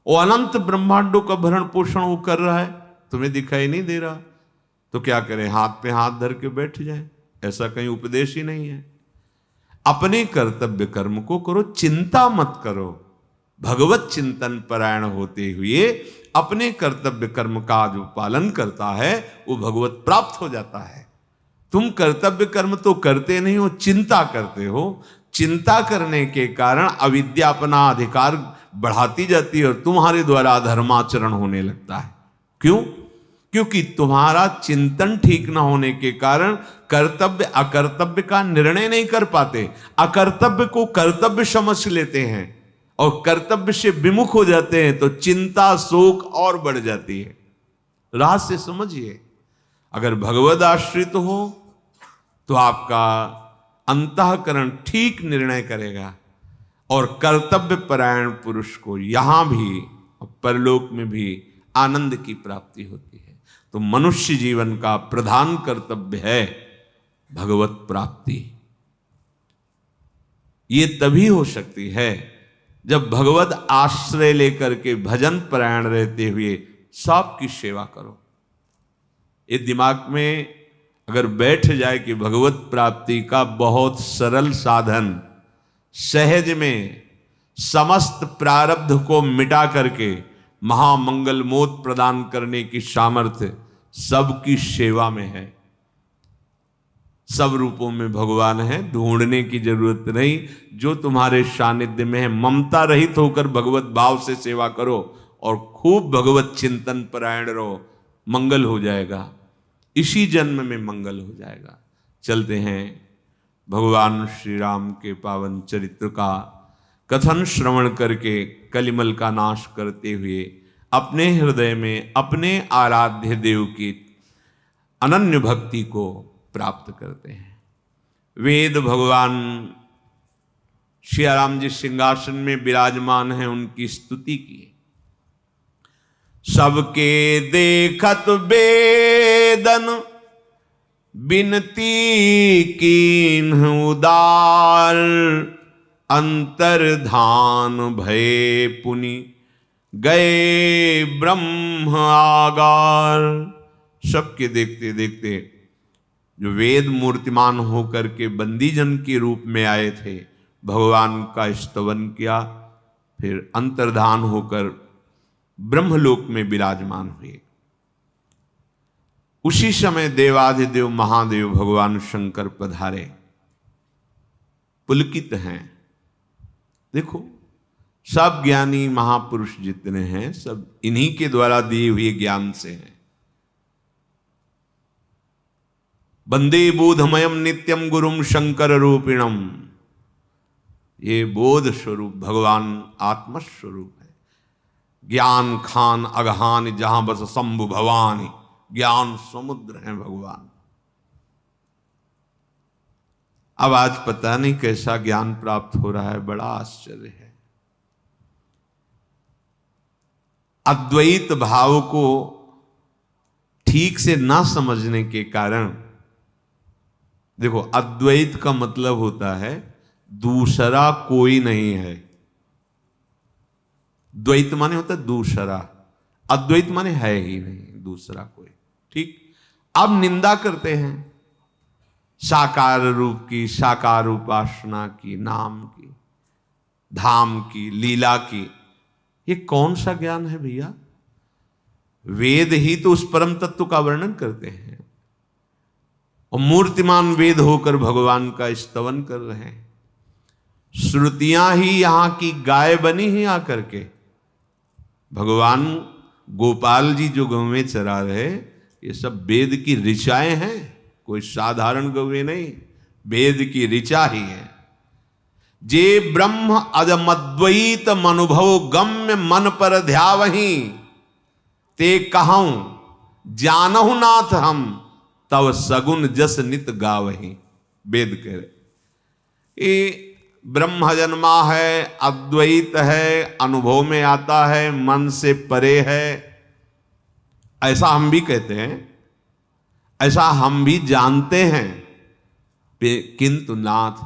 वो अनंत ब्रह्मांडों का भरण पोषण वो कर रहा है, तुम्हें दिखाई नहीं दे रहा, तो क्या करें? हाथ पे हाथ धर के बैठ जाए, ऐसा कहीं उपदेश ही नहीं है। अपने कर्तव्य कर्म को करो, चिंता मत करो। भगवत चिंतन परायण होते हुए अपने कर्तव्य कर्म का जो पालन करता है वो भगवत प्राप्त हो जाता है। तुम कर्तव्य कर्म तो करते नहीं हो, चिंता करते हो। चिंता करने के कारण अविद्या अपना अधिकार बढ़ाती जाती है और तुम्हारे द्वारा अधर्माचरण होने लगता है। क्यों? क्योंकि तुम्हारा चिंतन ठीक न होने के कारण कर्तव्य अकर्तव्य का निर्णय नहीं कर पाते, अकर्तव्य को कर्तव्य समझ लेते हैं और कर्तव्य से विमुख हो जाते हैं, तो चिंता शोक और बढ़ जाती है। राज से समझिए, अगर भगवद आश्रित हो तो आपका अंतःकरण ठीक निर्णय करेगा और कर्तव्य परायण पुरुष को यहां भी और परलोक में भी आनंद की प्राप्ति होती है। तो मनुष्य जीवन का प्रधान कर्तव्य है भगवत प्राप्ति। ये तभी हो सकती है जब भगवत आश्रय लेकर के भजन परायण रहते हुए सबकी सेवा करो। ये दिमाग में अगर बैठ जाए कि भगवत प्राप्ति का बहुत सरल साधन, सहज में समस्त प्रारब्ध को मिटा करके महामंगल मोद प्रदान करने की सामर्थ्य सबकी सेवा में है। सब रूपों में भगवान है, ढूंढने की जरूरत नहीं। जो तुम्हारे सानिध्य में है, ममता रहित होकर भगवत भाव से सेवा करो और खूब भगवत चिंतन परायण रहो, मंगल हो जाएगा। इसी जन्म में मंगल हो जाएगा। चलते हैं भगवान श्री राम के पावन चरित्र का कथन श्रवण करके कलिमल का नाश करते हुए अपने हृदय में अपने आराध्य देव की अनन्य भक्ति को प्राप्त करते हैं। वेद भगवान श्री राम जी सिंहासन में विराजमान हैं, उनकी स्तुति की। सबके देखत वेदन बिनती कीन्ह उदार, अंतर्धान भय पुनि गए ब्रह्म आगार। सबके देखते देखते जो वेद मूर्तिमान होकर के बंदीजन के रूप में आए थे, भगवान का स्तवन किया, फिर अंतर्धान होकर ब्रह्मलोक में विराजमान हुए। उसी समय देवाधिदेव महादेव भगवान शंकर पधारे, पुलकित हैं। देखो, सब ज्ञानी महापुरुष जितने हैं सब इन्हीं के द्वारा दिए हुए ज्ञान से हैं। वंदे बोधमयम नित्यम गुरुम शंकर रूपिणम। ये बोध स्वरूप भगवान आत्मस्वरूप है। ज्ञान खान अगहान जहां बस शंभु भवानी, ज्ञान समुद्र है भगवान। अब आज पता नहीं कैसा ज्ञान प्राप्त हो रहा है, बड़ा आश्चर्य है। अद्वैत भाव को ठीक से ना समझने के कारण, देखो अद्वैत का मतलब होता है दूसरा कोई नहीं है। द्वैत माने होता है दूसरा, अद्वैत माने है ही नहीं दूसरा कोई। ठीक, अब निंदा करते हैं साकार रूप की, साकार उपासना की, नाम की, धाम की, लीला की। ये कौन सा ज्ञान है भैया? वेद ही तो उस परम तत्व का वर्णन करते हैं और मूर्तिमान वेद होकर भगवान का स्तवन कर रहे हैं। श्रुतियां ही यहां की गाय बनी ही आकर के। भगवान गोपाल जी जो गौवें चरा रहे, ये सब वेद की ऋचाएं हैं, कोई साधारण गौवें नहीं, वेद की ऋचा ही है। जे ब्रह्म अदमद्वैत मनुभव गम्य मन पर ध्यावही, ते कहूं जानहु नाथ हम, तब सगुन जस नित गावही। वेद कह रहे ये ब्रह्म जन्मा है, अद्वैत है, अनुभव में आता है, मन से परे है, ऐसा हम भी कहते हैं, ऐसा हम भी जानते हैं। किंतु नाथ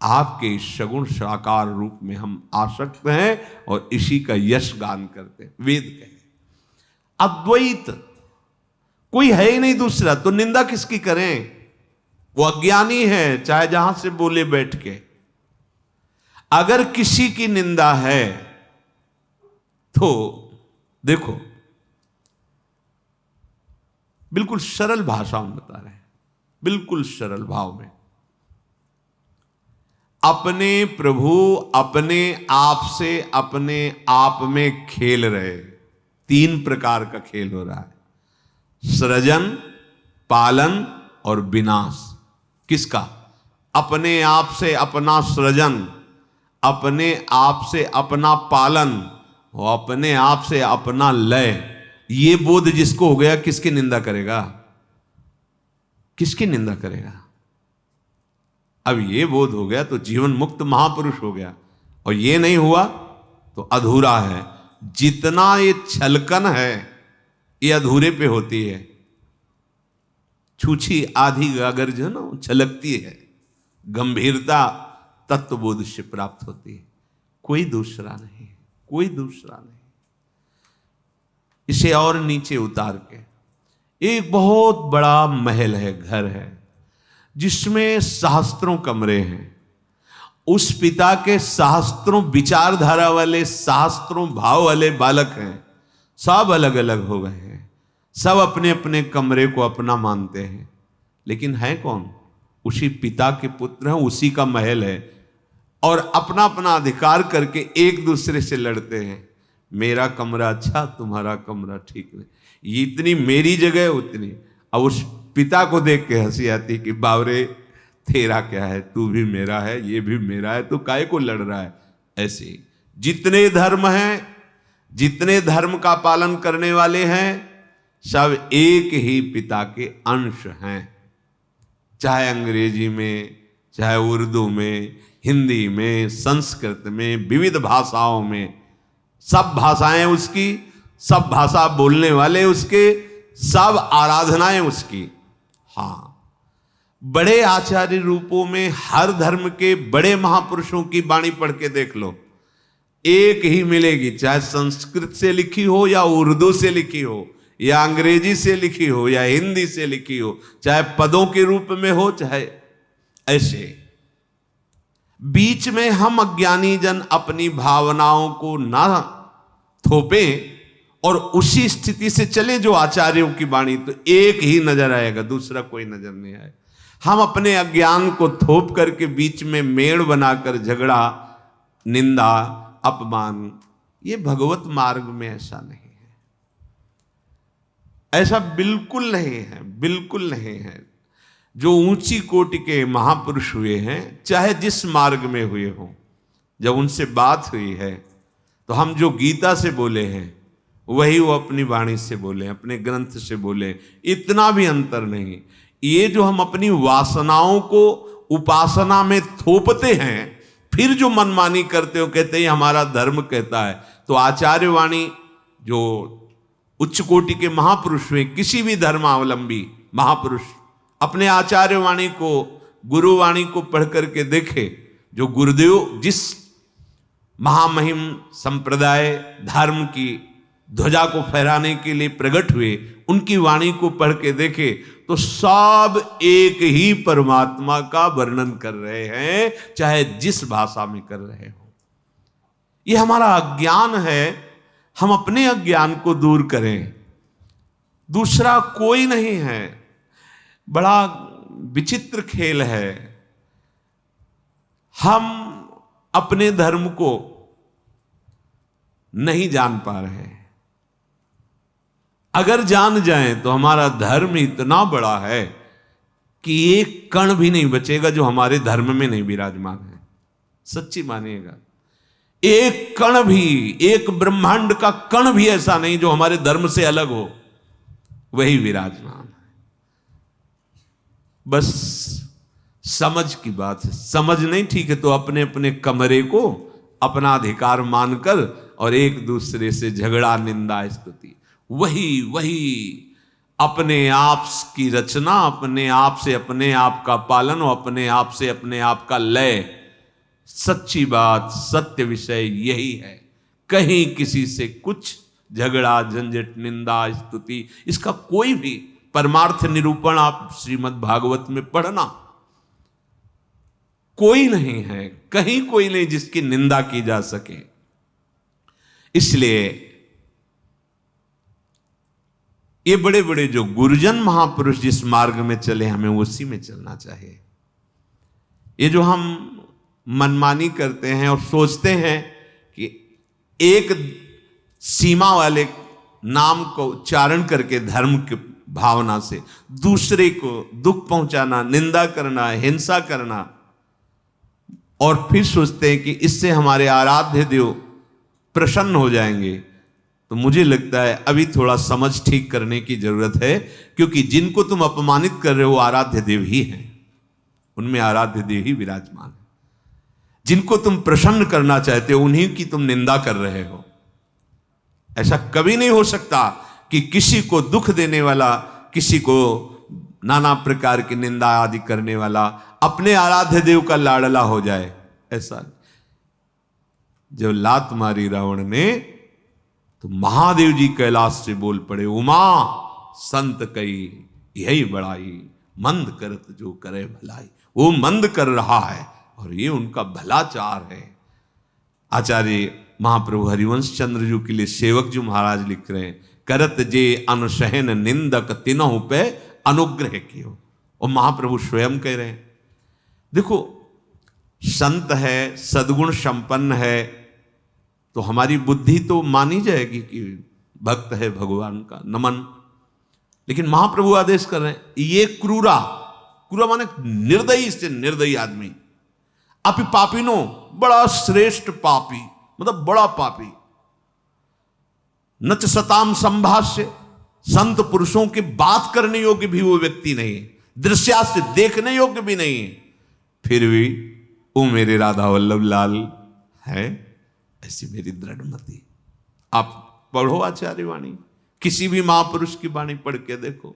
आपके सगुण साकार रूप में हम आसक्त हैं और इसी का यश गान करते हैं। वेद कहे अद्वैत कोई है ही नहीं दूसरा, तो निंदा किसकी करें? वो अज्ञानी है, चाहे जहां से बोले बैठ के। अगर किसी की निंदा है तो देखो, बिल्कुल सरल भाषा में बता रहे हैं, बिल्कुल सरल भाव में। अपने प्रभु अपने आप से अपने आप में खेल रहे। 3 प्रकार का खेल हो रहा है, सृजन, पालन और विनाश। किसका? अपने आप से अपना सृजन, अपने आप से अपना पालन और अपने आप से अपना लय। ये बोध जिसको हो गया, किसकी निंदा करेगा? किसकी निंदा करेगा? अब ये बोध हो गया तो जीवन मुक्त महापुरुष हो गया, और ये नहीं हुआ तो अधूरा है। जितना ये छलकन है ये अधूरे पे होती है। छूछी आधी गागर जो ना छलकती है, गंभीरता तत्वबोध से प्राप्त होती है। कोई दूसरा नहीं, कोई दूसरा नहीं। इसे और नीचे उतार के एक बहुत बड़ा महल है, घर है, जिसमें सहस्त्रों कमरे हैं। उस पिता के सहस्त्रों विचारधारा वाले, सहस्त्रों भाव वाले बालक हैं। सब अलग अलग हो गए हैं, सब अपने अपने कमरे को अपना मानते हैं, लेकिन है कौन? उसी पिता के पुत्र हैं, उसी का महल है। और अपना अपना अधिकार करके एक दूसरे से लड़ते हैं। मेरा कमरा अच्छा, तुम्हारा कमरा ठीक नहीं, ये इतनी मेरी जगह उतनी। अब उस पिता को देख के हंसी आती कि बावरे तेरा क्या है, तू भी मेरा है, ये भी मेरा है, तू काहे को लड़ रहा है। ऐसे जितने धर्म हैं, जितने धर्म का पालन करने वाले हैं, सब एक ही पिता के अंश हैं। चाहे अंग्रेजी में, चाहे उर्दू में, हिंदी में, संस्कृत में, विविध भाषाओं में, सब भाषाएं उसकी, सब भाषा बोलने वाले उसके, सब आराधनाएं उसकी। हाँ, बड़े आचार्य रूपों में हर धर्म के बड़े महापुरुषों की वाणी पढ़ के देख लो, एक ही मिलेगी। चाहे संस्कृत से लिखी हो या उर्दू से लिखी हो या अंग्रेजी से लिखी हो या हिंदी से लिखी हो, चाहे पदों के रूप में हो, चाहे ऐसे। बीच में हम अज्ञानी जन अपनी भावनाओं को ना थोपें और उसी स्थिति से चले जो आचार्यों की वाणी, तो एक ही नजर आएगा, दूसरा कोई नजर नहीं आएगा। हम अपने अज्ञान को थोप करके बीच में मेड़ बनाकर झगड़ा, निंदा, अपमान, ये भगवत मार्ग में ऐसा नहीं है। ऐसा बिल्कुल नहीं है, बिल्कुल नहीं है। जो ऊंची कोटि के महापुरुष हुए हैं, चाहे जिस मार्ग में हुए हों, जब उनसे बात हुई है तो हम जो गीता से बोले हैं वही वो अपनी वाणी से बोले, अपने ग्रंथ से बोले, इतना भी अंतर नहीं। ये जो हम अपनी वासनाओं को उपासना में थोपते हैं, फिर जो मनमानी करते हो, कहते हैं हमारा धर्म कहता है, तो आचार्य वाणी जो उच्च कोटि के महापुरुष हुए, किसी भी धर्मावलंबी महापुरुष अपने आचार्य वाणी को, गुरु वाणी को पढ़ करके देखे। जो गुरुदेव जिस महामहिम संप्रदाय धर्म की ध्वजा को फहराने के लिए प्रकट हुए, उनकी वाणी को पढ़ के देखे तो सब एक ही परमात्मा का वर्णन कर रहे हैं, चाहे जिस भाषा में कर रहे हो। यह हमारा अज्ञान है, हम अपने अज्ञान को दूर करें, दूसरा कोई नहीं है। बड़ा विचित्र खेल है, हम अपने धर्म को नहीं जान पा रहे हैं। अगर जान जाएं तो हमारा धर्म इतना बड़ा है कि एक कण भी नहीं बचेगा जो हमारे धर्म में नहीं विराजमान है। सच्ची मानिएगा, एक कण भी, एक ब्रह्मांड का कण भी ऐसा नहीं जो हमारे धर्म से अलग हो, वही विराजमान है। बस समझ की बात है। समझ नहीं ठीक है तो अपने अपने कमरे को अपना अधिकार मानकर और एक दूसरे से झगड़ा, निंदा, स्तुति, वही अपने आप की रचना, अपने आप से अपने आप का पालन और अपने आप से अपने आप का लय। सच्ची बात, सत्य विषय यही है। कहीं किसी से कुछ झगड़ा, झंझट, निंदा, स्तुति, इसका कोई भी परमार्थ निरूपण आप श्रीमद् भागवत में पढ़ना, कोई नहीं है, कहीं कोई नहीं जिसकी निंदा की जा सके। इसलिए ये बड़े बड़े जो गुरुजन महापुरुष जिस मार्ग में चले, हमें उसी में चलना चाहिए। ये जो हम मनमानी करते हैं और सोचते हैं कि एक सीमा वाले नाम को उच्चारण करके धर्म की भावना से दूसरे को दुख पहुंचाना, निंदा करना, हिंसा करना, और फिर सोचते हैं कि इससे हमारे आराध्य देव प्रसन्न हो जाएंगे, तो मुझे लगता है अभी थोड़ा समझ ठीक करने की जरूरत है। क्योंकि जिनको तुम अपमानित कर रहे हो आराध्य देव ही हैं, उनमें आराध्य देव ही विराजमान है। जिनको तुम प्रसन्न करना चाहते हो उन्हीं की तुम निंदा कर रहे हो। ऐसा कभी नहीं हो सकता कि किसी को दुख देने वाला, किसी को नाना प्रकार की निंदा आदि करने वाला अपने आराध्य देव का लाडला हो जाए, ऐसा। जब लात मारी रावण ने तो महादेव जी कैलाश से बोल पड़े, उमा संत कई यही बड़ाई, मंद करत जो करे भलाई। वो मंद कर रहा है और ये उनका भलाचार है। आचार्य महाप्रभु हरिवंश चंद्र जी के लिए सेवक जी महाराज लिख रहे हैं, करत जे अनुसहन निंदक तिनहु पे अनुग्रह कियो। और महाप्रभु स्वयं कह रहे हैं, देखो संत है, सद्गुण संपन्न है, तो हमारी बुद्धि तो मानी जाएगी कि भक्त है भगवान का, नमन। लेकिन महाप्रभु आदेश कर रहे हैं, ये क्रूरा, क्रूरा माने निर्दयी से निर्दयी आदमी, अपि पापिनो, बड़ा श्रेष्ठ पापी, मतलब बड़ा पापी। नच सताम संभाष्य, संत पुरुषों की बात करने योग्य भी वो व्यक्ति नहीं, दृश्या से देखने योग्य भी नहीं, फिर भी वो मेरे राधा वल्लभ लाल है, ऐसी मेरी दृढ़मति। आप पढ़ो आचार्य वाणी, किसी भी महापुरुष की वाणी पढ़ के देखो।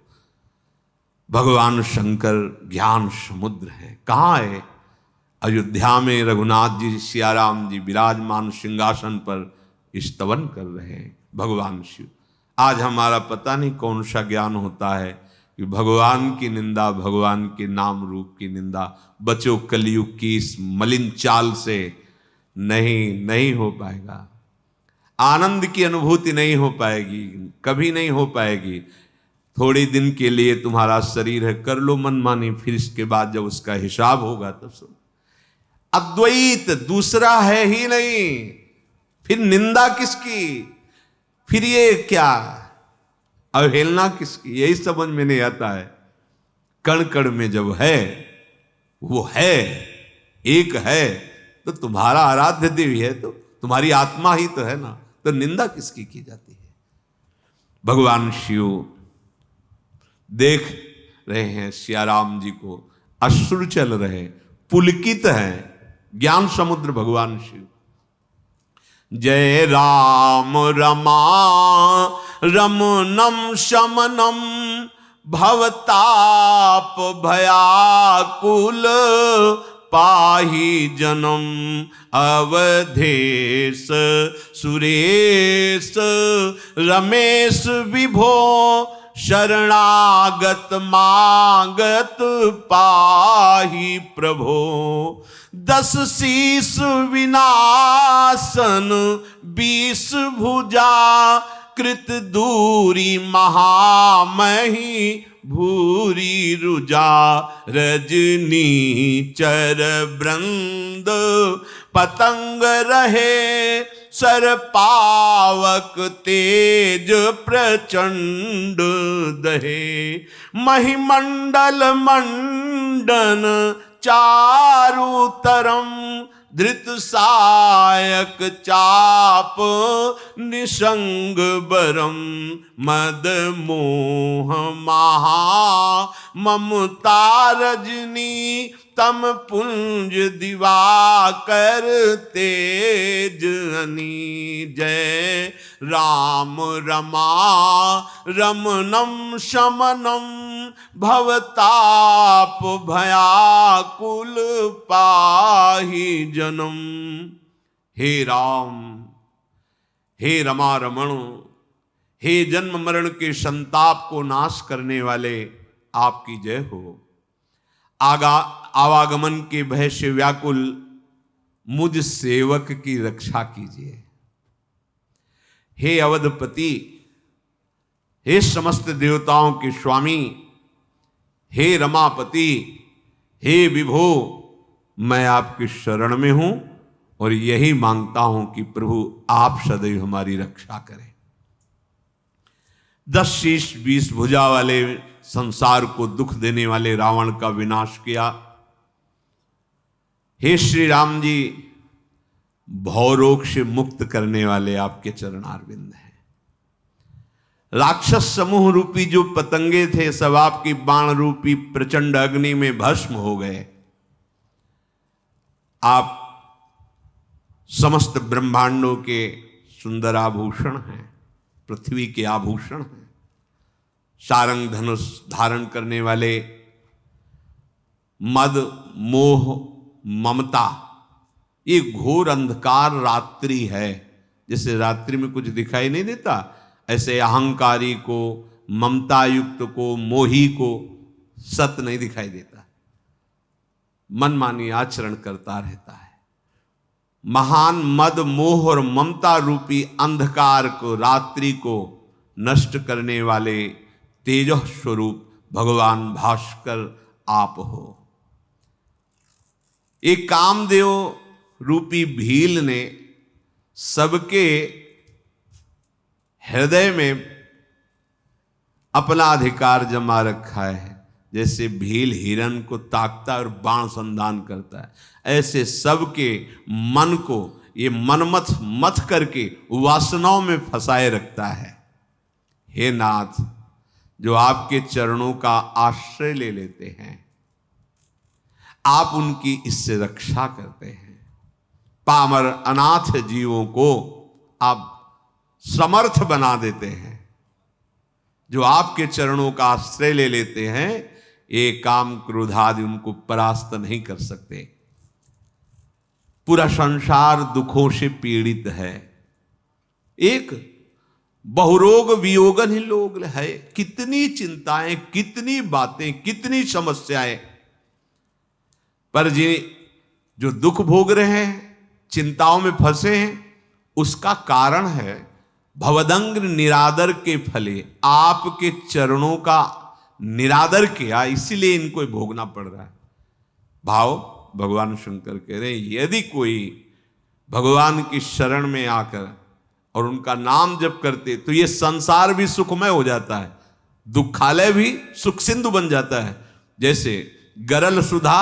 भगवान शंकर ज्ञान समुद्र है। कहाँ है? अयोध्या में रघुनाथ जी सियाराम जी विराजमान सिंहासन पर स्तवन कर रहे हैं भगवान शिव। आज हमारा पता नहीं कौन सा ज्ञान होता है कि भगवान की निंदा, भगवान के नाम रूप की निंदा, बचो कलयुग की इस मलिन चाल से। नहीं हो पाएगा। आनंद की अनुभूति नहीं हो पाएगी, कभी नहीं हो पाएगी। थोड़े दिन के लिए तुम्हारा शरीर है, कर लो मनमानी, फिर इसके बाद जब उसका हिसाब होगा तब सुन। अद्वैत दूसरा है ही नहीं, फिर निंदा किसकी, फिर ये क्या अवहेलना किसकी, यही समझ में नहीं आता है। कण कण में जब है, वो है, एक है, तो तुम्हारा आराध्य देव है, तो तुम्हारी आत्मा ही तो है ना, तो निंदा किसकी की जाती है। भगवान शिव देख रहे हैं सियाराम जी को, अश्रु चल रहे, पुलकित हैं, ज्ञान समुद्र भगवान शिव। जय राम रमा रमनम शमनम भवताप भयाकुल पाहि जनम अवधेश सुरेश रमेश विभो शरणागत मागत पाहि प्रभो। 10 शीस विनाशन 20 भुजा कृत दूरी महामही भूरी रुजा। रजनी चर वृंद पतंग रहे सर पावक तेज प्रचंड दहे। महिमंडल मंडन चारु तरम धृत सायक चाप निसंग बरम। मद मोह महा ममता रजनी तम पुंज दिवाकर तेज अनी। जय राम रमा रमनम शमनम भवताप भयाकुल पाहि जनम। हे राम, हे रमा रमण, हे जन्म मरण के संताप को नाश करने वाले, आपकी जय हो। आवागमन के भय से व्याकुल मुझ सेवक की रक्षा कीजिए। हे अवधपति, हे समस्त देवताओं के स्वामी, हे रमापति, हे विभो, मैं आपकी शरण में हूं और यही मांगता हूं कि प्रभु आप सदैव हमारी रक्षा करें। 10 शीश 20 भुजा वाले संसार को दुख देने वाले रावण का विनाश किया। हे श्री राम जी, भवरोग से मुक्त करने वाले आपके चरणारविंद हैं। राक्षस समूह रूपी जो पतंगे थे सब आपकी बाण रूपी प्रचंड अग्नि में भस्म हो गए। आप समस्त ब्रह्मांडों के सुंदर आभूषण हैं। पृथ्वी के आभूषण हैं। सारंग धनुष धारण करने वाले मद मोह ममता, ये घोर अंधकार रात्रि है। जैसे रात्रि में कुछ दिखाई नहीं देता, ऐसे अहंकारी को, ममता युक्त को, मोही को सत्य नहीं दिखाई देता, मनमानी आचरण करता रहता है। महान मद मोह और ममता रूपी अंधकार को, रात्रि को नष्ट करने वाले तेजः स्वरूप भगवान भास्कर आप हो। एक कामदेव रूपी भील ने सबके हृदय में अपना अधिकार जमा रखा है। जैसे भील हिरण को ताकता और बाण संधान करता है, ऐसे सबके मन को ये मनमथ मथ करके वासनाओं में फंसाए रखता है। हे नाथ, जो आपके चरणों का आश्रय ले लेते हैं, आप उनकी इससे रक्षा करते हैं। पामर अनाथ जीवों को आप समर्थ बना देते हैं। जो आपके चरणों का आश्रय ले लेते हैं, ये काम क्रोध आदि उनको परास्त नहीं कर सकते। पूरा संसार दुखों से पीड़ित है। एक बहुरोग वियोगन ही लोग है। कितनी चिंताएं, कितनी बातें, कितनी समस्याएं, पर जो दुख भोग रहे हैं, चिंताओं में फंसे हैं, उसका कारण है भवदंग निरादर के फले। आपके चरणों का निरादर किया, इसीलिए इनको भोगना पड़ रहा है। भाव भगवान शंकर कह रहे हैं, यदि कोई भगवान की शरण में आकर और उनका नाम जप करते तो ये संसार भी सुखमय हो जाता है, दुखालय भी सुख सिंधु बन जाता है। जैसे गरल सुधा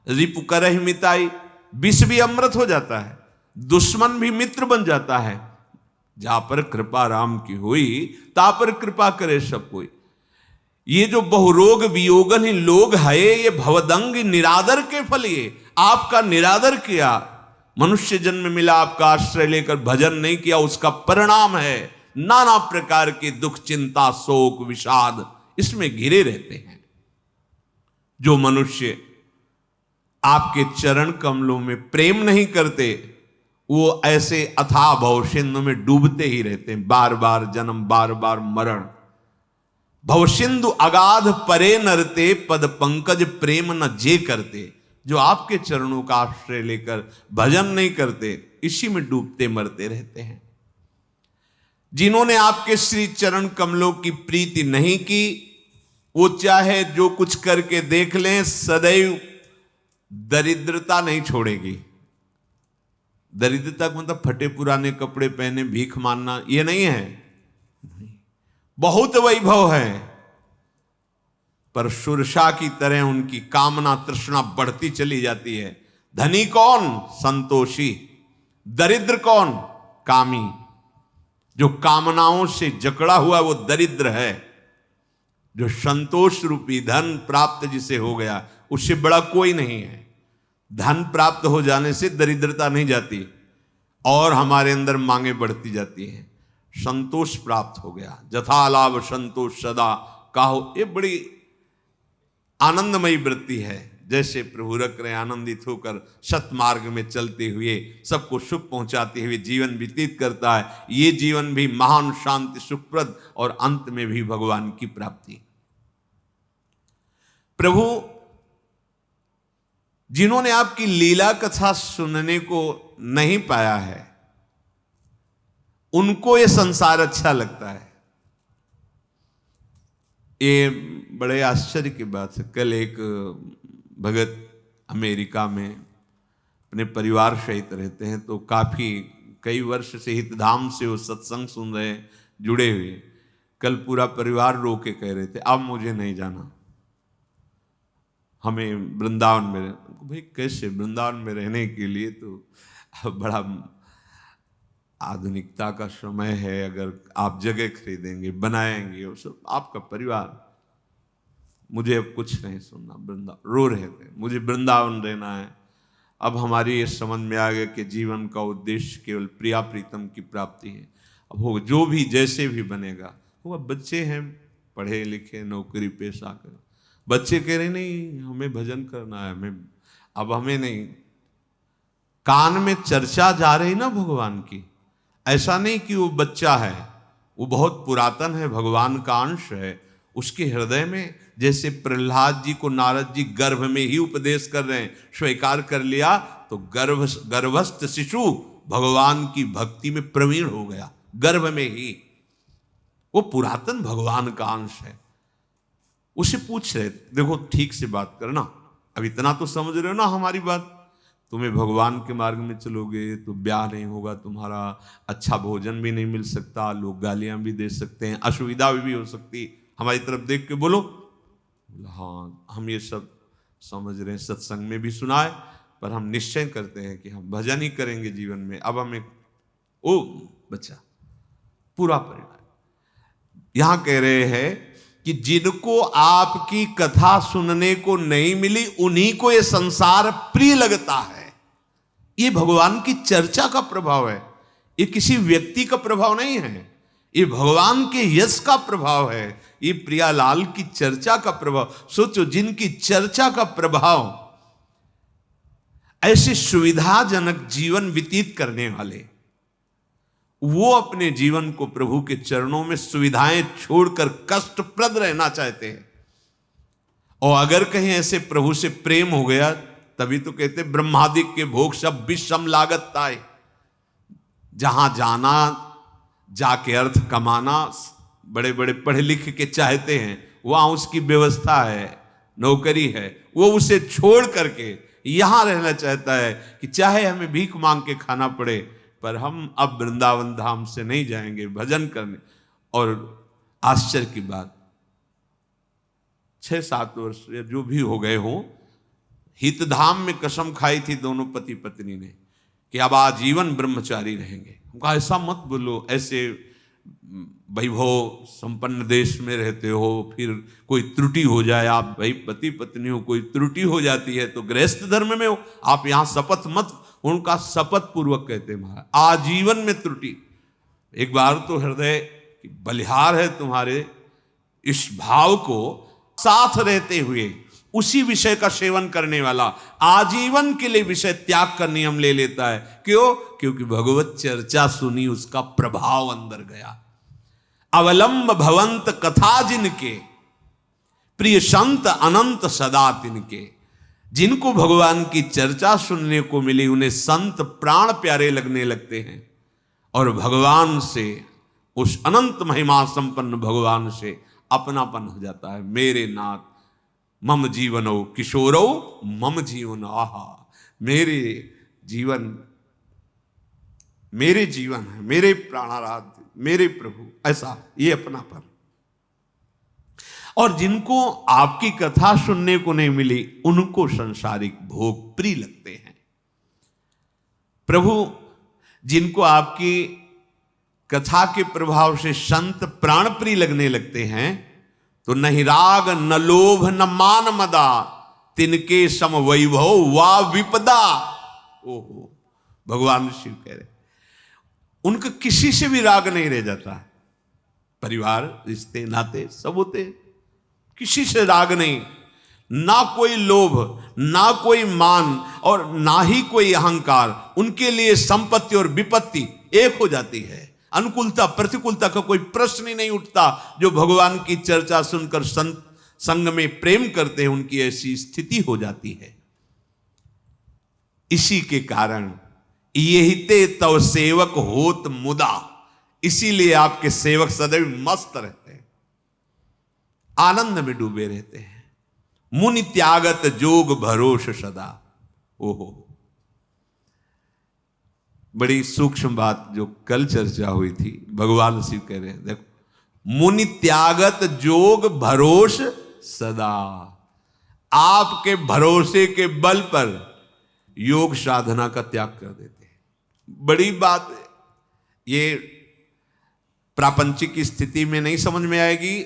रिपु करहि मिताई, विष भी अमृत हो जाता है, दुश्मन भी मित्र बन जाता है। जहां पर कृपा राम की हुई, ता पर कृपा करे सब कोई। ये जो बहुरोग वियोगन ही लोग है, ये भवदंग निरादर के फल। ये आपका निरादर किया, मनुष्य जन्म मिला, आपका आश्रय लेकर भजन नहीं किया, उसका परिणाम है नाना प्रकार के दुख, चिंता, शोक, विषाद इसमें घिरे रहते हैं। जो मनुष्य आपके चरण कमलों में प्रेम नहीं करते, वो ऐसे अथाह भवसिंधु में डूबते ही रहते हैं। बार बार जन्म, बार बार मरण। भवसिंधु अगाध परे नरते, पद पंकज प्रेम न जे करते। जो आपके चरणों का आश्रय लेकर भजन नहीं करते, इसी में डूबते मरते रहते हैं। जिन्होंने आपके श्री चरण कमलों की प्रीति नहीं की, वो चाहे जो कुछ करके देख लें, सदैव दरिद्रता नहीं छोड़ेगी। दरिद्रता मतलब फटे पुराने कपड़े पहने भीख मानना, ये नहीं है। बहुत वैभव है, पर सुरसा की तरह उनकी कामना तृष्णा बढ़ती चली जाती है। धनी कौन? संतोषी। दरिद्र कौन? कामी। जो कामनाओं से जकड़ा हुआ वो दरिद्र है। जो संतोष रूपी धन प्राप्त जिसे हो गया, उससे बड़ा कोई नहीं है। धन प्राप्त हो जाने से दरिद्रता नहीं जाती और हमारे अंदर मांगे बढ़ती जाती हैं। संतोष प्राप्त हो गया, जथा लाभ संतोष सदा काहो, ये बड़ी आनंदमयी वृत्ति है। जैसे प्रभु रख रहे आनंदित होकर सतमार्ग में चलते हुए सबको सुख पहुंचाते हुए जीवन व्यतीत करता है। ये जीवन भी महान शांति सुखप्रद और अंत में भी भगवान की प्राप्ति। प्रभु जिन्होंने आपकी लीला कथा सुनने को नहीं पाया है, उनको ये संसार अच्छा लगता है। ये बड़े आश्चर्य की बात है। कल एक भगत अमेरिका में अपने परिवार सहित रहते हैं, तो काफी कई वर्ष से हितधाम से वो सत्संग सुन रहे हैं, जुड़े हुए। कल पूरा परिवार रो के कह रहे थे, अब मुझे नहीं जाना, हमें वृंदावन में रहना। भाई कैसे? वृंदावन में रहने के लिए तो बड़ा आधुनिकता का समय है। अगर आप जगह खरीदेंगे, बनाएंगे, वो सब आपका परिवार। मुझे अब कुछ नहीं सुनना, वृंदावन। रो रहे थे, मुझे वृंदावन रहना है। अब हमारी ये समझ में आ गया कि जीवन का उद्देश्य केवल प्रिया प्रीतम की प्राप्ति है। अब हो जो भी जैसे भी बनेगा, वो अब बच्चे हैं, पढ़े लिखे, नौकरी पेशा कर, बच्चे कह रहे नहीं हमें भजन करना है, हमें नहीं। कान में चर्चा जा रही ना भगवान की, ऐसा नहीं कि वो बच्चा है, वो बहुत पुरातन है, भगवान का अंश है। उसके हृदय में, जैसे प्रहलाद जी को नारद जी गर्भ में ही उपदेश कर रहे हैं, स्वीकार कर लिया तो गर्भस्थ शिशु भगवान की भक्ति में प्रवीण हो गया, गर्भ में ही। वो पुरातन भगवान का अंश है। उसे पूछ रहे, देखो ठीक से बात करना, अब इतना तो समझ रहे हो ना हमारी बात, तुम्हें भगवान के मार्ग में चलोगे तो ब्याह नहीं होगा तुम्हारा, अच्छा भोजन भी नहीं मिल सकता, लोग गालियां भी दे सकते हैं, असुविधा भी हो सकती, हमारी तरफ देख के बोलो। हाँ हम ये सब समझ रहे हैं, सत्संग में भी सुना है, पर हम निश्चय करते हैं कि हम भजन ही करेंगे जीवन में। अब हमें ओ बच्चा, पूरा परिवार यहां कह रहे हैं कि जिनको आपकी कथा सुनने को नहीं मिली उन्हीं को यह संसार प्रिय लगता है। ये भगवान की चर्चा का प्रभाव है, ये किसी व्यक्ति का प्रभाव नहीं है, ये भगवान के यश का प्रभाव है, ये प्रियालाल की चर्चा का प्रभाव। सोचो, जिनकी चर्चा का प्रभाव ऐसे सुविधाजनक जीवन व्यतीत करने वाले, वो अपने जीवन को प्रभु के चरणों में सुविधाएं छोड़कर कष्टप्रद रहना चाहते हैं। और अगर कहीं ऐसे प्रभु से प्रेम हो गया, तभी तो कहते ब्रह्मादिक के भोग सब विषम लागत ताए। जहां जाना, जाके अर्थ कमाना, बड़े बड़े पढ़े लिख के चाहते हैं, वहां उसकी व्यवस्था है, नौकरी है, वो उसे छोड़ करके यहां रहना चाहता है कि चाहे हमें भीख मांग के खाना पड़े, पर हम अब वृंदावन धाम से नहीं जाएंगे भजन करने। और आश्चर्य की बात, 6-7 वर्ष या जो भी हो गए हों, हितधाम में कसम खाई थी दोनों पति पत्नी ने कि अब आजीवन ब्रह्मचारी रहेंगे। उनका ऐसा मत बोलो, ऐसे वैभव संपन्न देश में रहते हो, फिर कोई त्रुटि हो जाए, आप भाई पति पत्नी हो, कोई त्रुटि हो जाती है तो गृहस्थ धर्म में हो, आप यहां शपथ मत। उनका शपथ पूर्वक कहते महाराज आजीवन में त्रुटि। एक बार तो हृदय बलिहार है तुम्हारे, इस भाव को साथ रहते हुए उसी विषय का सेवन करने वाला आजीवन के लिए विषय त्याग का नियम ले लेता है। क्यों? क्योंकि भगवत चर्चा सुनी, उसका प्रभाव अंदर गया। अवलंब भवंत कथा जिनके, प्रिय संत अनंत सदा तिनके। जिनको भगवान की चर्चा सुनने को मिली, उन्हें संत प्राण प्यारे लगने लगते हैं और भगवान से, उस अनंत महिमा संपन्न भगवान से अपनापन हो जाता है। मेरे नाथ मम जीवनो किशोरो मम जीवन, आहा मेरे जीवन है, मेरे प्राणाराध्य, मेरे प्रभु, ऐसा ये अपनापन। और जिनको आपकी कथा सुनने को नहीं मिली, उनको सांसारिक भोग प्रिय लगते हैं। प्रभु जिनको आपकी कथा के प्रभाव से संत प्राण प्रिय लगने लगते हैं, तो नहीं राग न लोभ न मान मदा, तिनके सम वैभव वा विपदा। ओहो, भगवान शिव कह रहे, उनका किसी से भी राग नहीं रह जाता। परिवार, रिश्ते नाते सब होते, किसी से राग नहीं, ना कोई लोभ, ना कोई मान और ना ही कोई अहंकार। उनके लिए संपत्ति और विपत्ति एक हो जाती है। अनुकूलता प्रतिकूलता का कोई प्रश्न ही नहीं उठता। जो भगवान की चर्चा सुनकर संग में प्रेम करते हैं, उनकी ऐसी स्थिति हो जाती है। इसी के कारण यही ते तव सेवक होत मुदा, इसीलिए आपके सेवक सदैव मस्त रहते हैं, आनंद में डूबे रहते हैं। मुनि त्यागत जोग भरोस सदा। ओहो, बड़ी सूक्ष्म बात जो कल चर्चा हुई थी, भगवान शिव कह रहे हैं, देखो, मुनि त्यागत जोग भरोस सदा। आपके भरोसे के बल पर योग साधना का त्याग कर देते हैं। बड़ी बात है ये, प्रापंचिक स्थिति में नहीं समझ में आएगी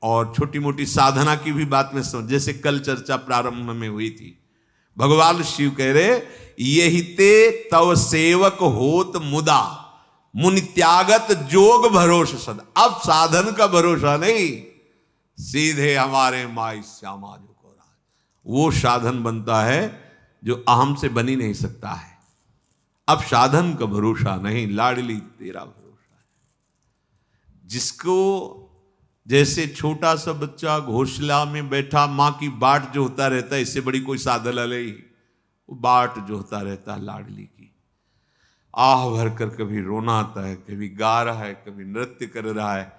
और छोटी मोटी साधना की भी बात में समझ। जैसे कल चर्चा प्रारंभ में हुई थी, भगवान शिव कह रहे यही ते तव सेवक होत मुदा। मुनि त्यागत जोग भरोस सदा। अब साधन का भरोसा नहीं, सीधे हमारे माई श्यामा जो को राज, वो साधन बनता है जो अहम से बन ही नहीं सकता है। अब साधन का भरोसा नहीं, लाडली तेरा भरोसा है। जिसको जैसे छोटा सा बच्चा घोंसला में बैठा मां की बाट जो होता रहता है, इससे बड़ी कोई साधन अलई, वो बाट जो होता रहता है लाडली की, आह भर कर कभी रोना आता है, कभी गा रहा है, कभी नृत्य कर रहा है।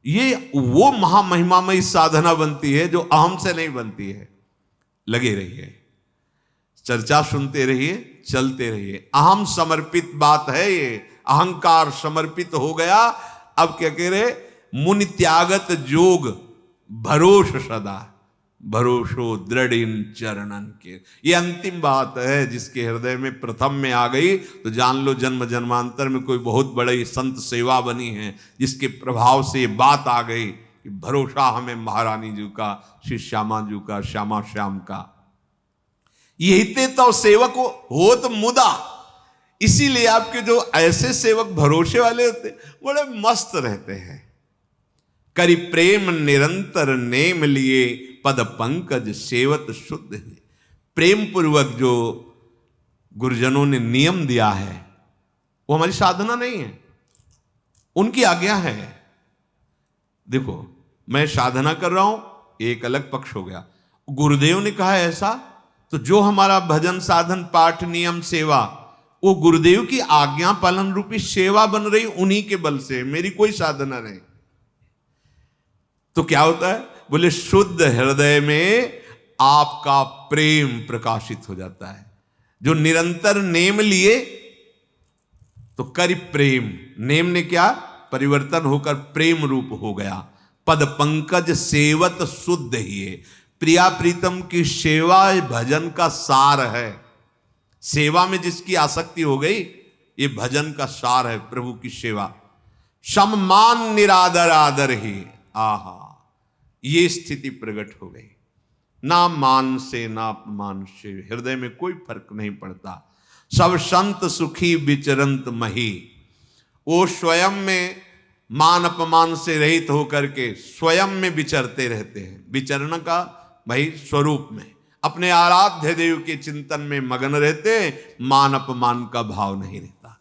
ये वो महामहिमामयी साधना बनती है जो अहम से नहीं बनती है। लगे रहिए, चर्चा सुनते रहिए, चलते रहिए। अहम समर्पित बात है ये, अहंकार समर्पित हो गया। अब क्या कह रहे, मुनि त्यागत जोग भरोस सदा, भरोसो दृढ़ इन चरणन के। ये अंतिम बात है, जिसके हृदय में प्रथम में आ गई तो जान लो जन्म जन्मांतर में कोई बहुत बड़ी संत सेवा बनी है, जिसके प्रभाव से ये बात आ गई कि भरोसा हमें महारानी जी का, श्री श्यामा जी का, श्यामा श्याम का। यही तो सेवक होत मुदा। इसीलिए आपके जो ऐसे सेवक भरोसे वाले होते बड़े मस्त रहते हैं। करि प्रेम निरंतर नेम लिए, पद पंकज सेवत शुद्ध है। प्रेम पूर्वक जो गुरुजनों ने नियम दिया है वो हमारी साधना नहीं है, उनकी आज्ञा है। देखो मैं साधना कर रहा हूं, एक अलग पक्ष हो गया। गुरुदेव ने कहा है ऐसा, तो जो हमारा भजन साधन पाठ नियम सेवा, वो गुरुदेव की आज्ञा पालन रूपी सेवा बन रही, उन्हीं के बल से, मेरी कोई साधना नहीं। तो क्या होता है, बोले शुद्ध हृदय में आपका प्रेम प्रकाशित हो जाता है। जो निरंतर नेम लिए तो करि प्रेम, नेम ने क्या परिवर्तन होकर प्रेम रूप हो गया। पद पंकज सेवत शुद्ध ही है। प्रिया प्रीतम की सेवा भजन का सार है। सेवा में जिसकी आसक्ति हो गई, ये भजन का सार है, प्रभु की सेवा। सम्मान निरादर आदर ही, आहा, ये स्थिति प्रकट हो गई। ना मान से ना अपमान से हृदय में कोई फर्क नहीं पड़ता। सब संत सुखी विचरंत मही, वो स्वयं में मान अपमान से रहित होकर के स्वयं में विचरते रहते हैं। विचरण का भाई स्वरूप में अपने आराध्य देव के चिंतन में मगन रहते, मान अपमान का भाव नहीं रहता।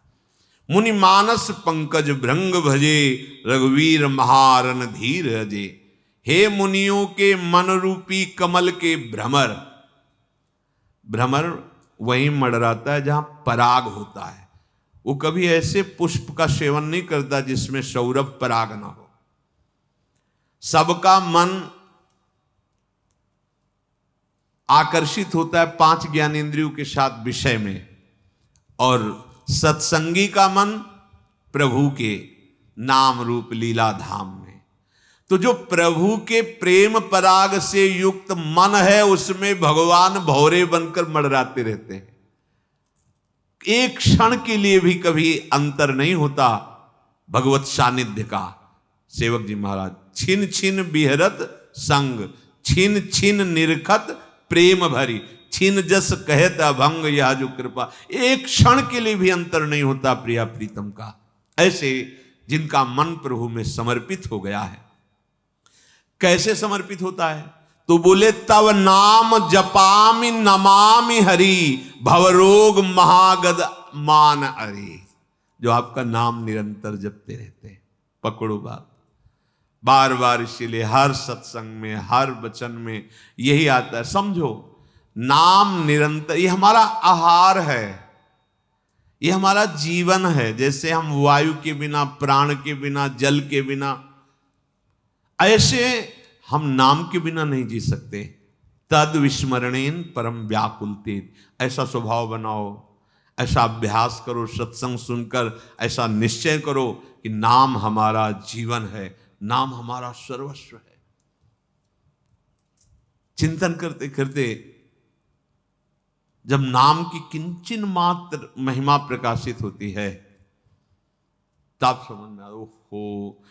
मुनि मानस पंकज भृंग भजे, रघुवीर महारन धीर अजे। हे मुनियों के मन रूपी कमल के भ्रमर, भ्रमर वहीं मडराता है जहां पराग होता है। वो कभी ऐसे पुष्प का सेवन नहीं करता जिसमें सौरभ पराग ना हो। सबका मन आकर्षित होता है 5 ज्ञानेंद्रियों के साथ विषय में, और सत्संगी का मन प्रभु के नाम रूप लीला धाम में। तो जो प्रभु के प्रेम पराग से युक्त मन है, उसमें भगवान भौरे बनकर मडराते रहते हैं। एक क्षण के लिए भी कभी अंतर नहीं होता भगवत सानिध्य का। सेवक जी महाराज छिन छिन बिहरत संग, छिन छिन निरखत प्रेम भरी, छिन जस कहत अभंग यह जो कृपा। एक क्षण के लिए भी अंतर नहीं होता प्रिया प्रीतम का। ऐसे जिनका मन प्रभु में समर्पित हो गया है। कैसे समर्पित होता है, तो बोले तव नाम जपामि नमामि हरि, भवरोग महागद मान अरे। जो आपका नाम निरंतर जपते रहते हैं, पकड़ो बात। बार बार इसीलिए हर सत्संग में, हर वचन में यही आता है, समझो नाम निरंतर, ये हमारा आहार है, ये हमारा जीवन है। जैसे हम वायु के बिना, प्राण के बिना, जल के बिना, ऐसे हम नाम के बिना नहीं जी सकते। तद विस्मरणेन परम व्याकुलते, ऐसा स्वभाव बनाओ, ऐसा अभ्यास करो, सत्संग सुनकर ऐसा निश्चय करो कि नाम हमारा जीवन है, नाम हमारा सर्वस्व है। चिंतन करते करते जब नाम की किंचन मात्र महिमा प्रकाशित होती है, तब समझ में आता, ओहो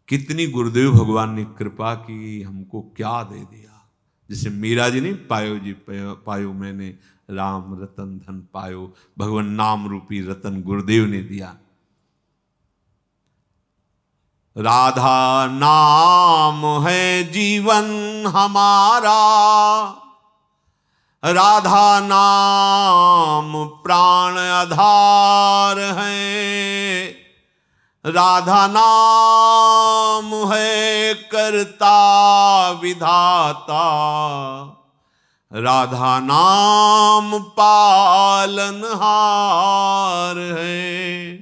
कितनी गुरुदेव भगवान ने कृपा की, हमको क्या दे दिया। जैसे मीरा जी ने पायो जी पायो मैंने राम रतन धन पायो, भगवान नाम रूपी रतन गुरुदेव ने दिया। राधा नाम है जीवन हमारा, राधा नाम प्राण आधार है, राधा नाम है करता विधाता, राधा नाम पालनहार है,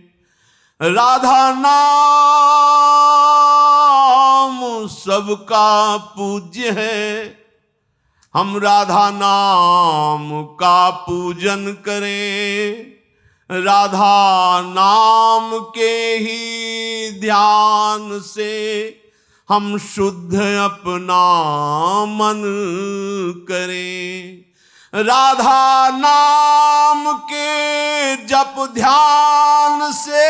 राधा नाम सबका पूज्य है, हम राधा नाम का पूजन करें, राधा नाम के ही ध्यान से हम शुद्ध अपना मन करें, राधा नाम के जप ध्यान से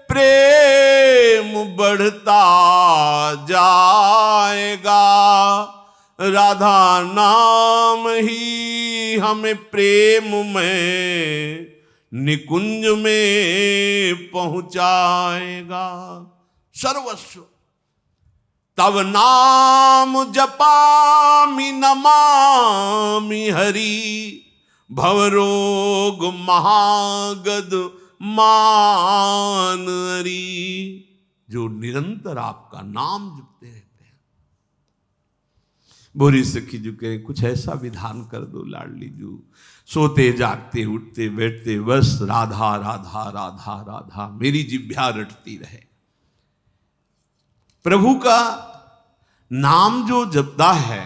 प्रेम बढ़ता जाएगा, राधा नाम ही हमें प्रेम में निकुंज में पहुंचाएगा। सर्वस्व तब नाम जपामि नमामि हरि, भवरोग महागद मानरी। जो निरंतर आपका नाम जपते रहते हैं। बोरी सखी जो कह रहे कुछ ऐसा विधान कर दो लाडली जू, सोते जागते उठते बैठते बस राधा राधा राधा राधा मेरी जिह्वा रटती रहे। प्रभु का नाम जो जपता है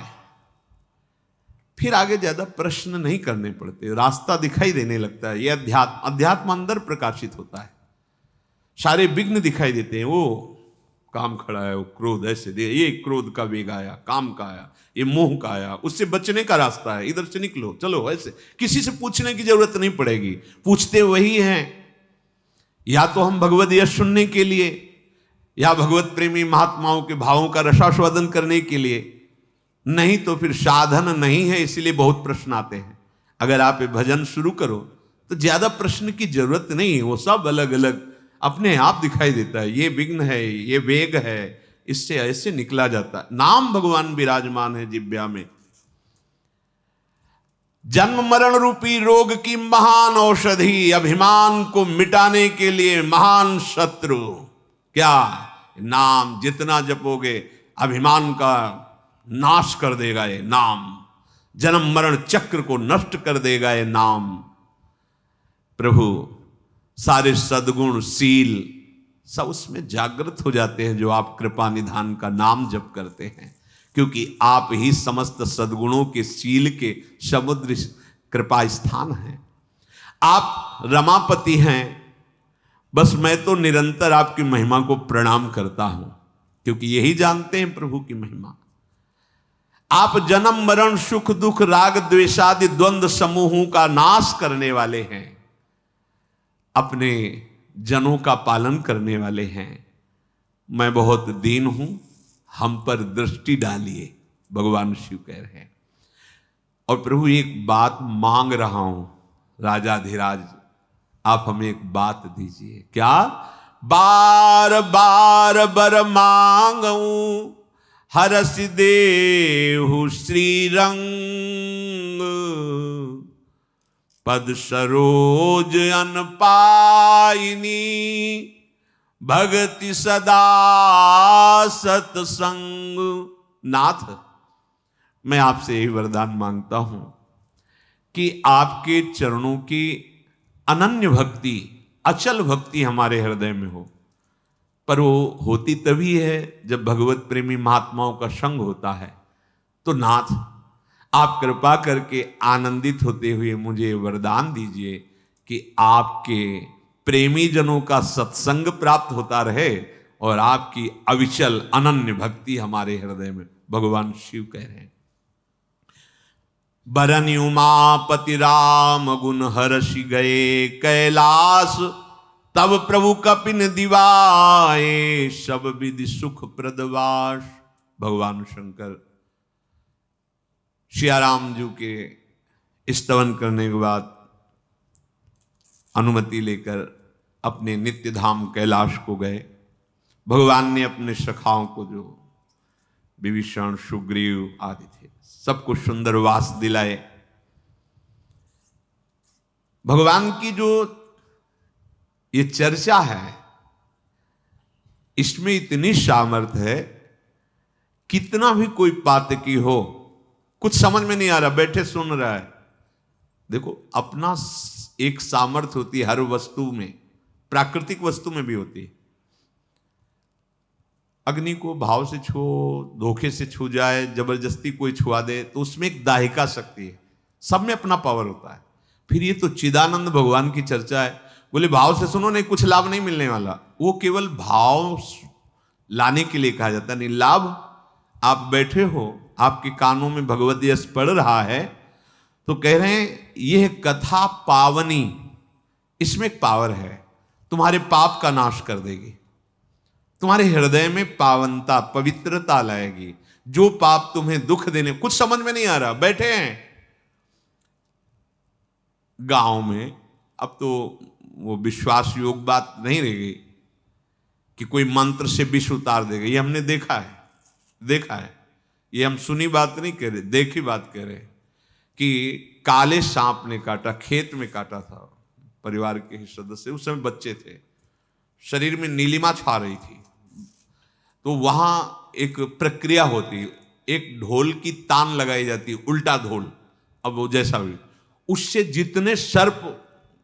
फिर आगे ज्यादा प्रश्न नहीं करने पड़ते, रास्ता दिखाई देने लगता है। ये अध्यात्म अंदर प्रकाशित होता है, सारे विघ्न दिखाई देते हैं। वो काम खड़ा है, वो क्रोध ऐसे दे, ये क्रोध का वेग आया, काम का आया, ये मोह का आया, उससे बचने का रास्ता है, इधर से निकलो चलो। ऐसे किसी से पूछने की जरूरत नहीं पड़ेगी, पूछते वही हैं। या तो हम भगवद यश सुनने के लिए या भगवत प्रेमी महात्माओं के भावों का रसास्वादन करने के लिए, नहीं तो फिर साधन नहीं है, इसलिए बहुत प्रश्न आते हैं। अगर आप भजन शुरू करो तो ज्यादा प्रश्न की जरूरत नहीं है, वो सब अलग अलग अपने आप दिखाई देता है। ये विघ्न है, ये वेग है, इससे ऐसे निकला जाता है। नाम भगवान विराजमान है जिह्वा में। जन्म मरण रूपी रोग की महान औषधि, अभिमान को मिटाने के लिए महान शत्रु क्या? नाम जितना जपोगे अभिमान का नाश कर देगा ये नाम, जन्म मरण चक्र को नष्ट कर देगा ये नाम। प्रभु सारे सद्गुण शील सब उसमें जागृत हो जाते हैं जो आप कृपा निधान का नाम जप करते हैं, क्योंकि आप ही समस्त सद्गुणों के शील के समुद्र कृपा स्थान हैं। आप रमापति हैं। बस मैं तो निरंतर आपकी महिमा को प्रणाम करता हूं, क्योंकि यही जानते हैं प्रभु की महिमा। आप जन्म मरण सुख दुख राग द्वेषादि द्वंद्व समूहों का नाश करने वाले हैं, अपने जनों का पालन करने वाले हैं। मैं बहुत दीन हूं, हम पर दृष्टि डालिए, भगवान शिव कह रहे हैं। और प्रभु एक बात मांग रहा हूं, राजाधिराज आप हमें एक बात दीजिए। क्या? बार बार बर मांगूं हरस देहु श्रीरंग, पद सरोज अन पाइनी भगति सदा सत्संग। नाथ, मैं आपसे यही वरदान मांगता हूं कि आपके चरणों की अनन्य भक्ति, अचल भक्ति हमारे हृदय में हो। पर वो होती तभी है जब भगवत प्रेमी महात्माओं का संग होता है। तो नाथ, आप कृपा करके आनंदित होते हुए मुझे वरदान दीजिए कि आपके प्रेमी जनों का सत्संग प्राप्त होता रहे और आपकी अविचल अनन्य भक्ति हमारे हृदय में। भगवान शिव कह रहे हैं, बरनि उमापति राम गुण हर्षि गए कैलाश, तब प्रभु कपिन दिवाए सब विधि सुख प्रदवास। भगवान शंकर सियाराम जी के स्तवन करने के बाद अनुमति लेकर अपने नित्य धाम कैलाश को गए। भगवान ने अपने सखाओं को, जो विभीषण, सुग्रीव आदि थे, सबको सुंदर वास दिलाए। भगवान की जो ये चर्चा है, इसमें इतनी सामर्थ्य है, कितना भी कोई पातकी हो, कुछ समझ में नहीं आ रहा, बैठे सुन रहा है। देखो, अपना एक सामर्थ्य होती है हर वस्तु में, प्राकृतिक वस्तु में भी होती है। अग्नि को भाव से छू, धोखे से छू जाए, जबरदस्ती कोई छुआ दे, तो उसमें एक दाहिका शक्ति है। सब में अपना पावर होता है। फिर ये तो चिदानंद भगवान की चर्चा है, बोले भाव से सुनो, नहीं कुछ लाभ नहीं मिलने वाला। वो केवल भाव लाने के लिए कहा जाता है, नहीं लाभ। आप बैठे हो, आपके कानों में भगवत यश पड़ रहा है, तो कह रहे हैं यह कथा पावनी, इसमें एक पावर है, तुम्हारे पाप का नाश कर देगी, तुम्हारे हृदय में पावनता, पवित्रता लाएगी। जो पाप तुम्हें दुख देने, कुछ समझ में नहीं आ रहा, बैठे हैं गांव में, अब तो वो विश्वास योग बात नहीं रह गई कि कोई मंत्र से विष उतार देगा। ये हमने देखा है। ये हम सुनी बात नहीं कह रहे, देखी बात कह रहे कि काले सांप ने काटा, खेत में काटा था परिवार के ही सदस्य, उस समय बच्चे थे, शरीर में नीलिमा छा रही थी। तो वहां एक प्रक्रिया होती, एक ढोल की तान लगाई जाती, उल्टा ढोल, अब वो जैसा भी, उससे जितने सर्प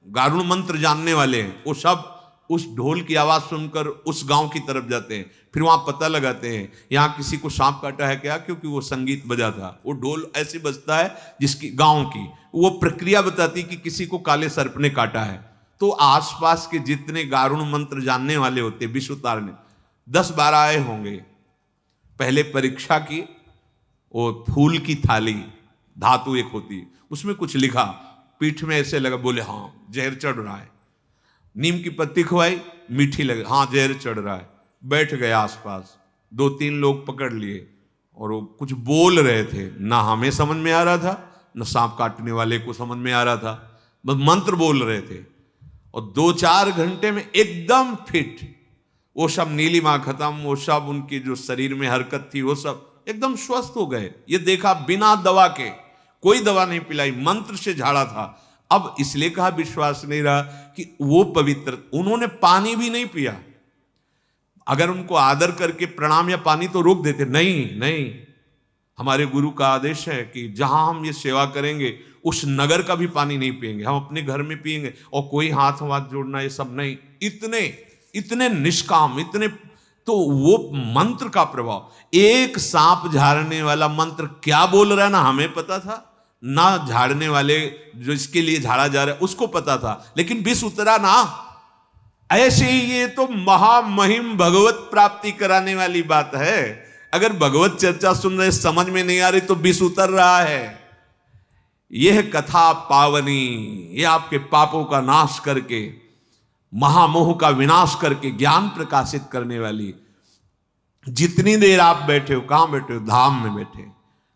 गारुड़ मंत्र जानने वाले हैं, वो सब उस ढोल की आवाज सुनकर उस गांव की तरफ जाते हैं। फिर वहां पता लगाते हैं यहां किसी को सांप काटा है क्या, क्योंकि वो संगीत बजा था, वो ढोल ऐसे बजता है जिसकी गांव की वो प्रक्रिया बताती कि किसी को काले सर्प ने काटा है। तो आसपास के जितने गारुड़ मंत्र जानने वाले होते, विष उतारने, 10-12 आए होंगे। पहले परीक्षा की, वो फूल की थाली, धातु एक होती, उसमें कुछ लिखा, पीठ में ऐसे लगा, बोले हाँ जहर चढ़ रहा है। नीम की पत्ती खुआई, मीठी लगे, हाँ जहर चढ़ रहा है। बैठ गए आसपास, 2-3 लोग पकड़ लिए, और वो कुछ बोल रहे थे, ना हमें समझ में आ रहा था, न सांप काटने वाले को समझ में आ रहा था, बस मंत्र बोल रहे थे। और 2-4 घंटे में एकदम फिट, वो सब नीलिमा खत्म, वो सब उनकी जो शरीर में हरकत थी, वो सब एकदम स्वस्थ हो गए। ये देखा बिना दवा के, कोई दवा नहीं पिलाई, मंत्र से झाड़ा था। अब इसलिए कहा विश्वास नहीं रहा कि वो पवित्र, उन्होंने पानी भी नहीं पिया। अगर उनको आदर करके प्रणाम या पानी तो रोक देते, नहीं, हमारे गुरु का आदेश है कि जहां हम ये सेवा करेंगे उस नगर का भी पानी नहीं पिएंगे, हम अपने घर में पिएंगे, और कोई हाथ जोड़ना ये सब नहीं। इतने निष्काम, इतने, तो वो मंत्र का प्रभाव, एक सांप झाड़ने वाला मंत्र क्या बोल रहा है ना हमें पता था, ना झाड़ने वाले जो इसके लिए झाड़ा जा रहा है उसको पता था, लेकिन विष उतरा ना। ऐसे ही ये तो महामहिम भगवत प्राप्ति कराने वाली बात है। अगर भगवत चर्चा सुन रहे, समझ में नहीं आ रही, तो विष उतर रहा है। यह कथा पावनी, यह आपके पापों का नाश करके, महामोह का विनाश करके ज्ञान प्रकाशित करने वाली। जितनी देर आप बैठे हो, कहां बैठे हो? धाम में बैठे।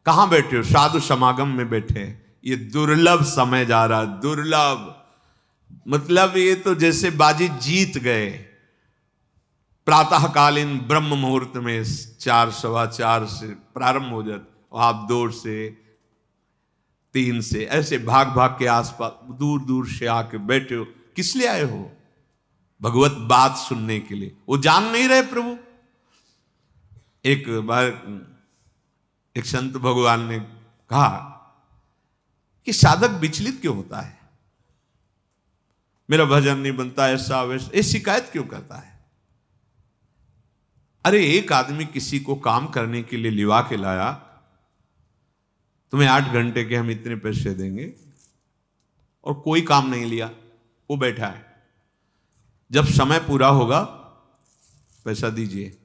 कहां बैठे हो? साधु समागम में बैठे। ये दुर्लभ समय जा रहा, दुर्लभ, मतलब ये तो जैसे बाजी जीत गए। प्रातःकालीन ब्रह्म मुहूर्त में 4-4:15 से प्रारंभ हो जाता, आप 2 से 3 से ऐसे भाग भाग के आसपास दूर दूर से आके बैठे हो। किस लिए आए हो? भगवत बात सुनने के लिए। वो जान नहीं रहे प्रभु। एक बार एक संत भगवान ने कहा कि साधक विचलित क्यों होता है, मेरा भजन नहीं बनता, ऐसा वैसा, ये शिकायत क्यों करता है? अरे एक आदमी किसी को काम करने के लिए लिवा के लाया, तुम्हें 8 घंटे के हम इतने पैसे देंगे, और कोई काम नहीं लिया, वो बैठा है। जब समय पूरा होगा पैसा दीजिए।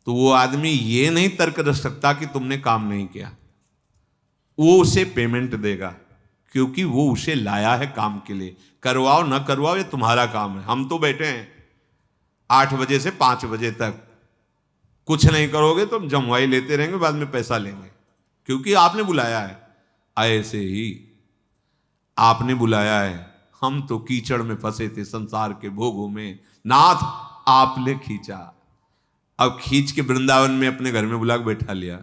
तो वो आदमी ये नहीं तर्क रख सकता कि तुमने काम नहीं किया, वो उसे पेमेंट देगा, क्योंकि वो उसे लाया है काम के लिए। करवाओ ना करवाओ ये तुम्हारा काम है। हम तो बैठे हैं 8 बजे से 5 बजे तक, कुछ नहीं करोगे तो हम जमवाई लेते रहेंगे, बाद में पैसा लेंगे, क्योंकि आपने बुलाया है। ऐसे ही आपने बुलाया है। हम तो कीचड़ में फंसे थे संसार के भोगों में, नाथ आपने खींचा। अब खींच के वृंदावन में अपने घर में बुला के बैठा लिया।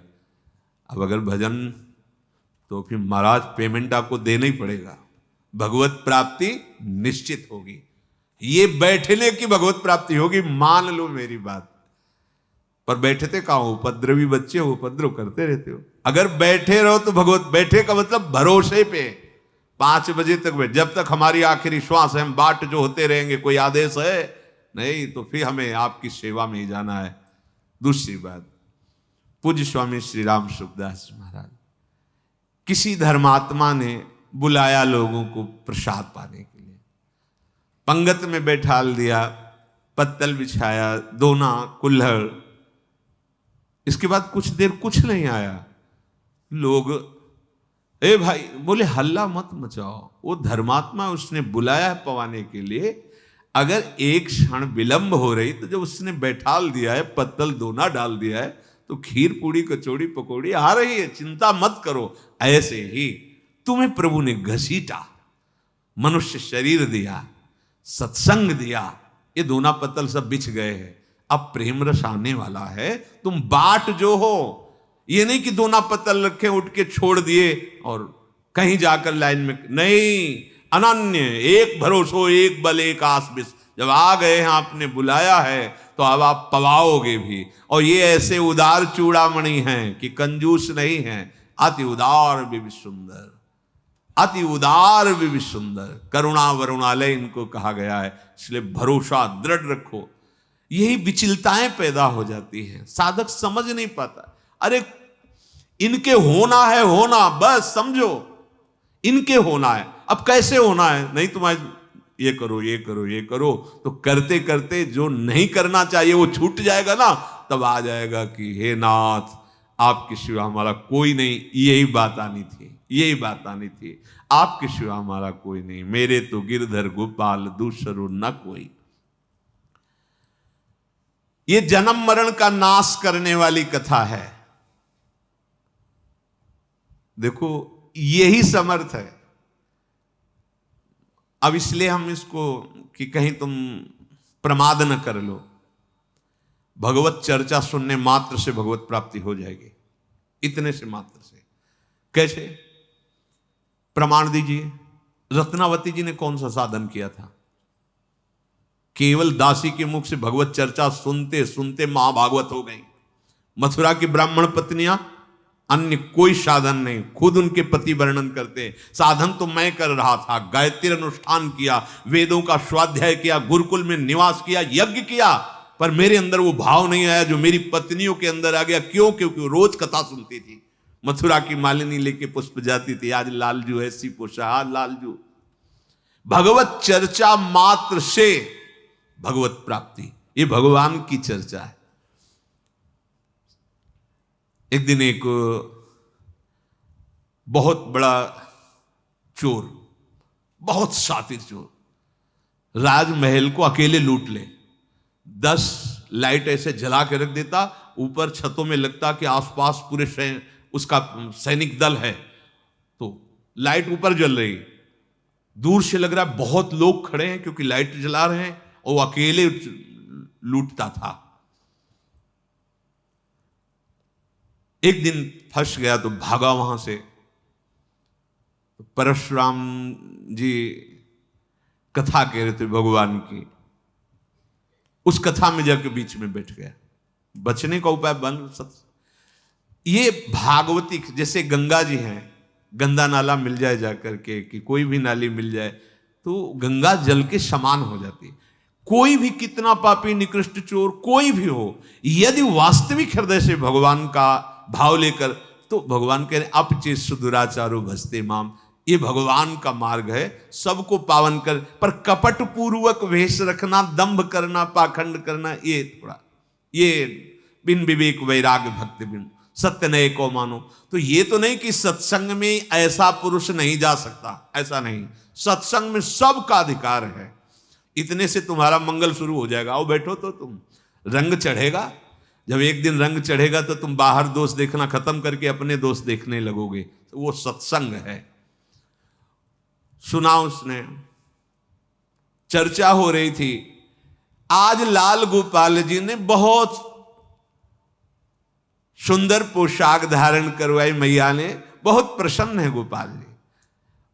अब अगर भजन, तो फिर महाराज पेमेंट आपको देना ही पड़ेगा, भगवत प्राप्ति निश्चित होगी। ये बैठने की भगवत प्राप्ति होगी, मान लो मेरी बात। पर बैठते कहां हो, उपद्रवी बच्चे हो, उपद्रव करते रहते हो। अगर बैठे रहो तो भगवत, बैठे का मतलब भरोसे पे 5 बजे तक बैठ, जब तक हमारी आखिरी श्वास है हम बाट जो होते रहेंगे। कोई आदेश है नहीं, तो फिर हमें आपकी सेवा में ही जाना है। दूसरी बात, पूज्य स्वामी श्री राम सुखदास महाराज, किसी धर्मात्मा ने बुलाया लोगों को प्रसाद पाने के लिए, पंगत में बैठाल दिया, पत्तल बिछाया, दोना कुल्हड़। इसके बाद कुछ देर कुछ नहीं आया। लोग, ए भाई, बोले हल्ला मत मचाओ, वो धर्मात्मा उसने बुलाया है पवाने के लिए। अगर एक क्षण विलंब हो रही तो जब उसने बैठाल दिया है, पत्तल दोना डाल दिया है, तो खीर पूड़ी कचौड़ी पकौड़ी आ रही है, चिंता मत करो। ऐसे ही तुम्हें प्रभु ने घसीटा, मनुष्य शरीर दिया, सत्संग दिया, ये दोना पत्तल सब बिछ गए हैं। अब प्रेम रस आने वाला है, तुम बाट जो हो। ये नहीं कि दोना पत्तल रखे उठ के छोड़ दिए और कहीं जाकर लाइन में, नहीं, अनन्य, एक भरोसो, एक बल, एक आस विस। जब आ गए हैं, आपने बुलाया है, तो अब आप पवाओगे भी। और ये ऐसे उदार चूड़ामणि हैं कि कंजूस नहीं हैं, अति उदार भी सुंदर, अति उदार भी सुंदर, करुणा वरुणालय इनको कहा गया है। इसलिए भरोसा दृढ़ रखो। यही विचलताएं पैदा हो जाती हैं, साधक समझ नहीं पाता। अरे इनके होना है, होना, बस समझो इनके होना है। अब कैसे होना है, नहीं तुम्हारे ये करो, ये करो, ये करो, तो करते करते जो नहीं करना चाहिए वो छूट जाएगा ना, तब आ जाएगा कि हे नाथ, आपके सिवा हमारा कोई नहीं। यही बात आनी थी, यही बात आनी थी, आपके सिवा हमारा कोई नहीं, मेरे तो गिरधर गोपाल दूसरो न कोई। ये जन्म मरण का नाश करने वाली कथा है। देखो, यही समर्थ है। अब इसलिए हम इसको कि कहीं तुम प्रमाद न कर लो, भगवत चर्चा सुनने मात्र से भगवत प्राप्ति हो जाएगी, इतने से मात्र से। कैसे? प्रमाण दीजिए। रत्नावती जी ने कौन सा साधन किया था? केवल दासी के मुख से भगवत चर्चा सुनते सुनते महाभागवत हो गई। मथुरा की ब्राह्मण पत्नियां, अन्य कोई साधन नहीं, खुद उनके पति वर्णन करते, साधन तो मैं कर रहा था, गायत्री अनुष्ठान किया, वेदों का स्वाध्याय किया, गुरुकुल में निवास किया, यज्ञ किया, पर मेरे अंदर वो भाव नहीं आया जो मेरी पत्नियों के अंदर आ गया। क्यों? क्योंकि वो रोज कथा सुनती थी। मथुरा की मालिनी लेके पुष्प जाती थी, आज लालजू ऐसी पोषा, लालजू। भगवत चर्चा मात्र से भगवत प्राप्ति, ये भगवान की चर्चा है। एक दिन एक बहुत बड़ा चोर, बहुत शातिर चोर, राजमहल को अकेले लूट ले, 10 लाइट ऐसे जला के रख देता, ऊपर छतों में लगता कि आसपास पूरे उसका सैनिक दल है, तो लाइट ऊपर जल रही, दूर से लग रहा है बहुत लोग खड़े हैं क्योंकि लाइट जला रहे हैं, और वो अकेले लूटता था। एक दिन फंस गया तो भागा वहां से। परशुराम जी कथा कह रहे थे भगवान की, उस कथा में जाकर बीच में बैठ गया। बचने का उपाय बन ये भागवती, जैसे गंगा जी हैं, गंदा नाला मिल जाए जाकर के, कि कोई भी नाली मिल जाए तो गंगा जल के समान हो जाती है। कोई भी कितना पापी निकृष्ट चोर कोई भी हो, यदि वास्तविक हृदय से भगवान का भाव लेकर, तो भगवान कह रहे अपचे सुदुराचारो भजते माम, ये भगवान का मार्ग है, सबको पावन कर। पर कपट पूर्वक वेश रखना, दंभ करना, पाखंड करना, ये थोड़ा, ये बिन विवेक वैराग्य भक्ति बिन सत्य नए को मानो। तो ये तो नहीं कि सत्संग में ऐसा पुरुष नहीं जा सकता, ऐसा नहीं, सत्संग में सबका अधिकार है। इतने से तुम्हारा मंगल शुरू हो जाएगा। आओ बैठो, तो तुम रंग चढ़ेगा। जब एक दिन रंग चढ़ेगा तो तुम बाहर दोष देखना खत्म करके अपने दोष देखने लगोगे। तो वो सत्संग है। सुना उसने, चर्चा हो रही थी। आज लाल गोपाल जी ने बहुत सुंदर पोशाक धारण करवाई मैया ने। बहुत प्रसन्न है गोपाल जी।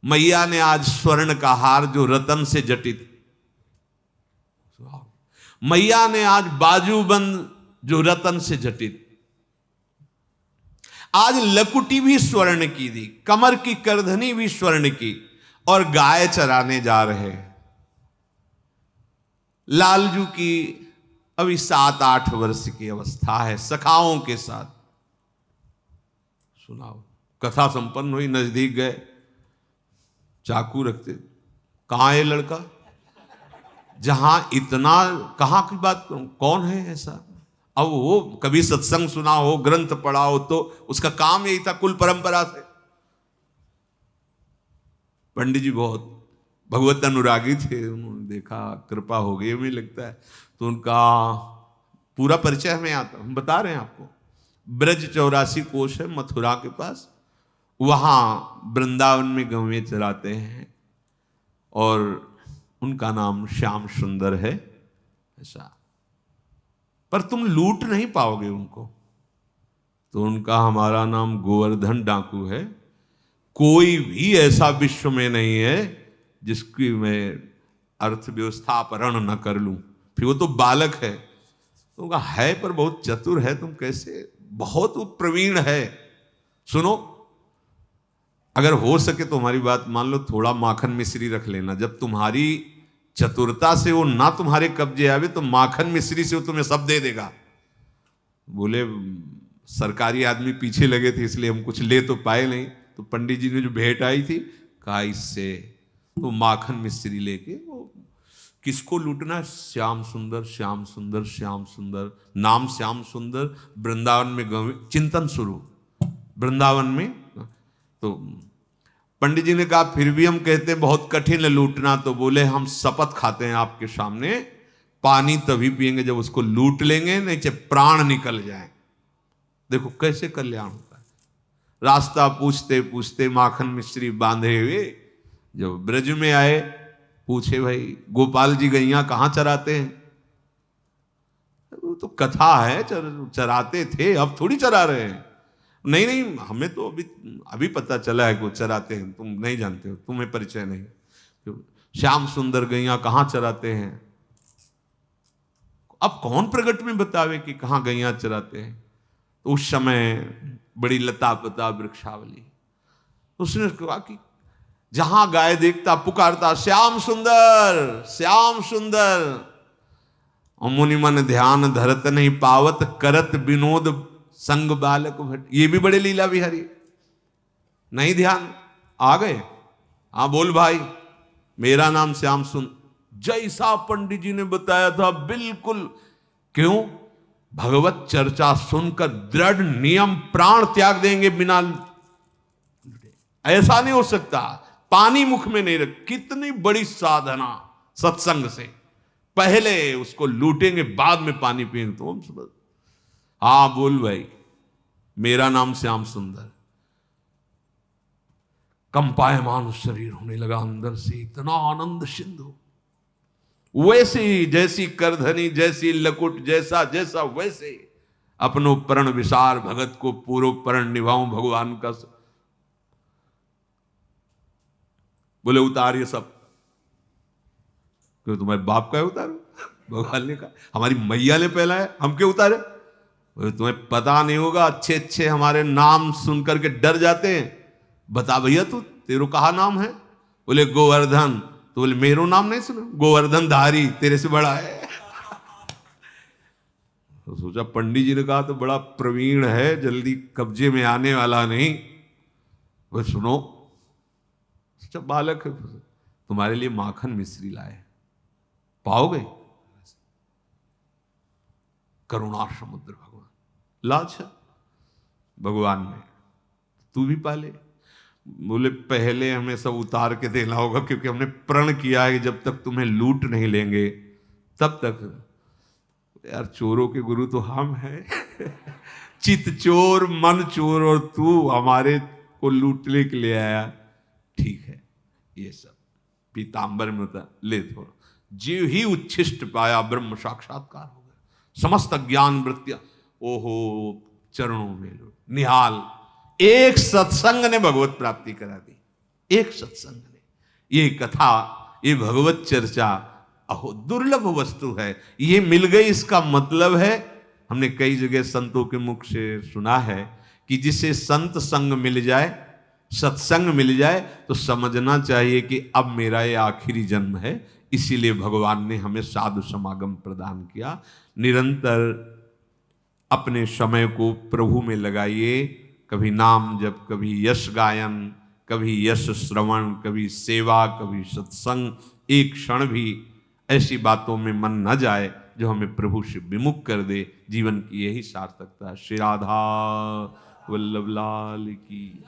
मैया ने आज स्वर्ण का हार जो रतन से जटित, मैया ने आज बाजूबंद जो रतन से जटित, आज लकुटी भी स्वर्ण की दी, कमर की करधनी भी स्वर्ण की, और गाय चराने जा रहे। लालजू की अभी 7-8 वर्ष की अवस्था है, सखाओं के साथ। सुनाओ, कथा संपन्न हुई, नजदीक गए, चाकू रखते, कहां है लड़का, जहां इतना, कहां की बात करूं, कौन है ऐसा। अब वो कभी सत्संग सुना हो, ग्रंथ पढ़ा हो, तो उसका काम यही था, कुल परंपरा से। पंडित जी बहुत भगवत अनुरागी थे, उन्होंने देखा, कृपा हो गई हमें लगता है, तो उनका पूरा परिचय हमें आता, हम बता रहे हैं आपको। ब्रज 84 कोष है मथुरा के पास, वहां वृंदावन में गौवें चराते हैं, और उनका नाम श्याम सुंदर है ऐसा। पर तुम लूट नहीं पाओगे उनको, तो उनका हमारा नाम गोवर्धन डाकू है। कोई भी ऐसा विश्व में नहीं है जिसकी मैं अर्थव्यवस्था अपहरण न कर लूं। फिर वो तो बालक है, तो कहा है पर बहुत चतुर है, तुम कैसे, बहुत प्रवीण है। सुनो, अगर हो सके तो हमारी बात मान लो, थोड़ा माखन मिश्री रख लेना। जब तुम्हारी चतुरता से वो ना तुम्हारे कब्जे आवे, तो माखन मिश्री से वो तुम्हें सब दे देगा। बोले सरकारी आदमी पीछे लगे थे, इसलिए हम कुछ ले तो पाए नहीं। तो पंडित जी ने जो भेंट आई थी, कहा इससे तो माखन मिश्री लेके, वो किसको लूटना, श्याम सुंदर, श्याम सुंदर, श्याम सुंदर, नाम श्याम सुंदर, वृंदावन में चिंतन शुरू वृंदावन में। तो पंडित जी ने कहा फिर भी हम कहते हैं बहुत कठिन है लूटना। तो बोले हम शपथ खाते हैं आपके सामने, पानी तभी पिएंगे जब उसको लूट लेंगे, नहीं चाहे प्राण निकल जाए। देखो कैसे कल्याण होता है। रास्ता पूछते पूछते माखन मिश्री बांधे हुए जब ब्रज में आए, पूछे भाई गोपाल जी गैया कहां चराते हैं। वो तो कथा है, चराते थे, अब थोड़ी चरा रहे हैं। नहीं नहीं, हमें तो अभी पता चला है कि वो चराते हैं, तुम नहीं जानते हो, तुम्हें परिचय नहीं। तो श्याम सुंदर गैया कहां चराते हैं, अब कौन प्रगट में बतावे कि कहां गैया चराते हैं। तो उस समय बड़ी लता पता वृक्षावली, उसने कहा कि जहां गाय देखता पुकारता श्याम सुंदर, श्याम सुंदर। और मुनि मन ध्यान धरत नहीं पावत, करत विनोद संग बालक भट। ये भी बड़े लीला बिहारी, नहीं ध्यान, आ गए, हाँ बोल भाई, मेरा नाम श्याम सुंदर। जैसा पंडित जी ने बताया था बिल्कुल। क्यों? भगवत चर्चा सुनकर दृढ़ नियम प्राण त्याग देंगे बिना, ऐसा नहीं हो सकता। पानी मुख में नहीं रख, कितनी बड़ी साधना सत्संग से, पहले उसको लूटेंगे बाद में पानी पिएंगे। तो हम समझ, हाँ बोल भाई, मेरा नाम श्याम सुंदर। कंपायमान शरीर होने लगा अंदर से, इतना आनंद सिंधु। वैसी जैसी करधनी, जैसी लकुट, जैसा जैसा वैसे अपनो प्रण विसार भगत को पूर्व प्रण निभाऊं भगवान का। बोले उतार ये सब। क्यों तुम्हारे बाप का है उतारो? भगवान ने कहा, हमारी मैया ने पहला है, हम क्यों उतारे? तुम्हें पता नहीं होगा, अच्छे अच्छे हमारे नाम सुनकर के डर जाते हैं। बता भैया तू, तेरो कहा नाम है? बोले गोवर्धन। तो बोले मेरो नाम नहीं सुना? गोवर्धन धारी, तेरे से बड़ा है। तो सोचा पंडित जी ने कहा तो बड़ा प्रवीण है, जल्दी कब्जे में आने वाला नहीं। वो सुनो, सोचा बालक है, तुम्हारे लिए माखन मिश्री लाए, पाओगे? करुणा समुद्र भगवान, लाज है भगवान में, तू भी पाले। बोले पहले हमें सब उतार के देना होगा, क्योंकि हमने प्रण किया है कि जब तक तुम्हें लूट नहीं लेंगे तब तक। यार चोरों के गुरु तो हम हैं। चित चोर मन चोर, और तू हमारे को लूटने के लिए आया। ठीक है, ये सब पीतांबर में होता, ले थोड़ा। जीव ही उच्छिष्ट पाया, ब्रह्म साक्षात्कार हो गया, समस्त ज्ञान वृत्तियां। ओहो, चरणों में लुट निहाल। एक सत्संग ने भगवत प्राप्ति करा दी, एक सत्संग ने। ये कथा, ये भगवत चर्चा अहो दुर्लभ वस्तु है। ये मिल गई, इसका मतलब है, हमने कई जगह संतों के मुख से सुना है कि जिसे संत संग मिल जाए, सत्संग मिल जाए, तो समझना चाहिए कि अब मेरा ये आखिरी जन्म है। इसीलिए भगवान ने हमें साधु समागम प्रदान किया। निरंतर अपने समय को प्रभु में लगाइए। कभी नाम जप, कभी यश गायन, कभी यश श्रवण, कभी सेवा, कभी सत्संग। एक क्षण भी ऐसी बातों में मन न जाए जो हमें प्रभु से विमुख कर दे। जीवन की यही सार्थकता। श्री राधा वल्लभ लाल की।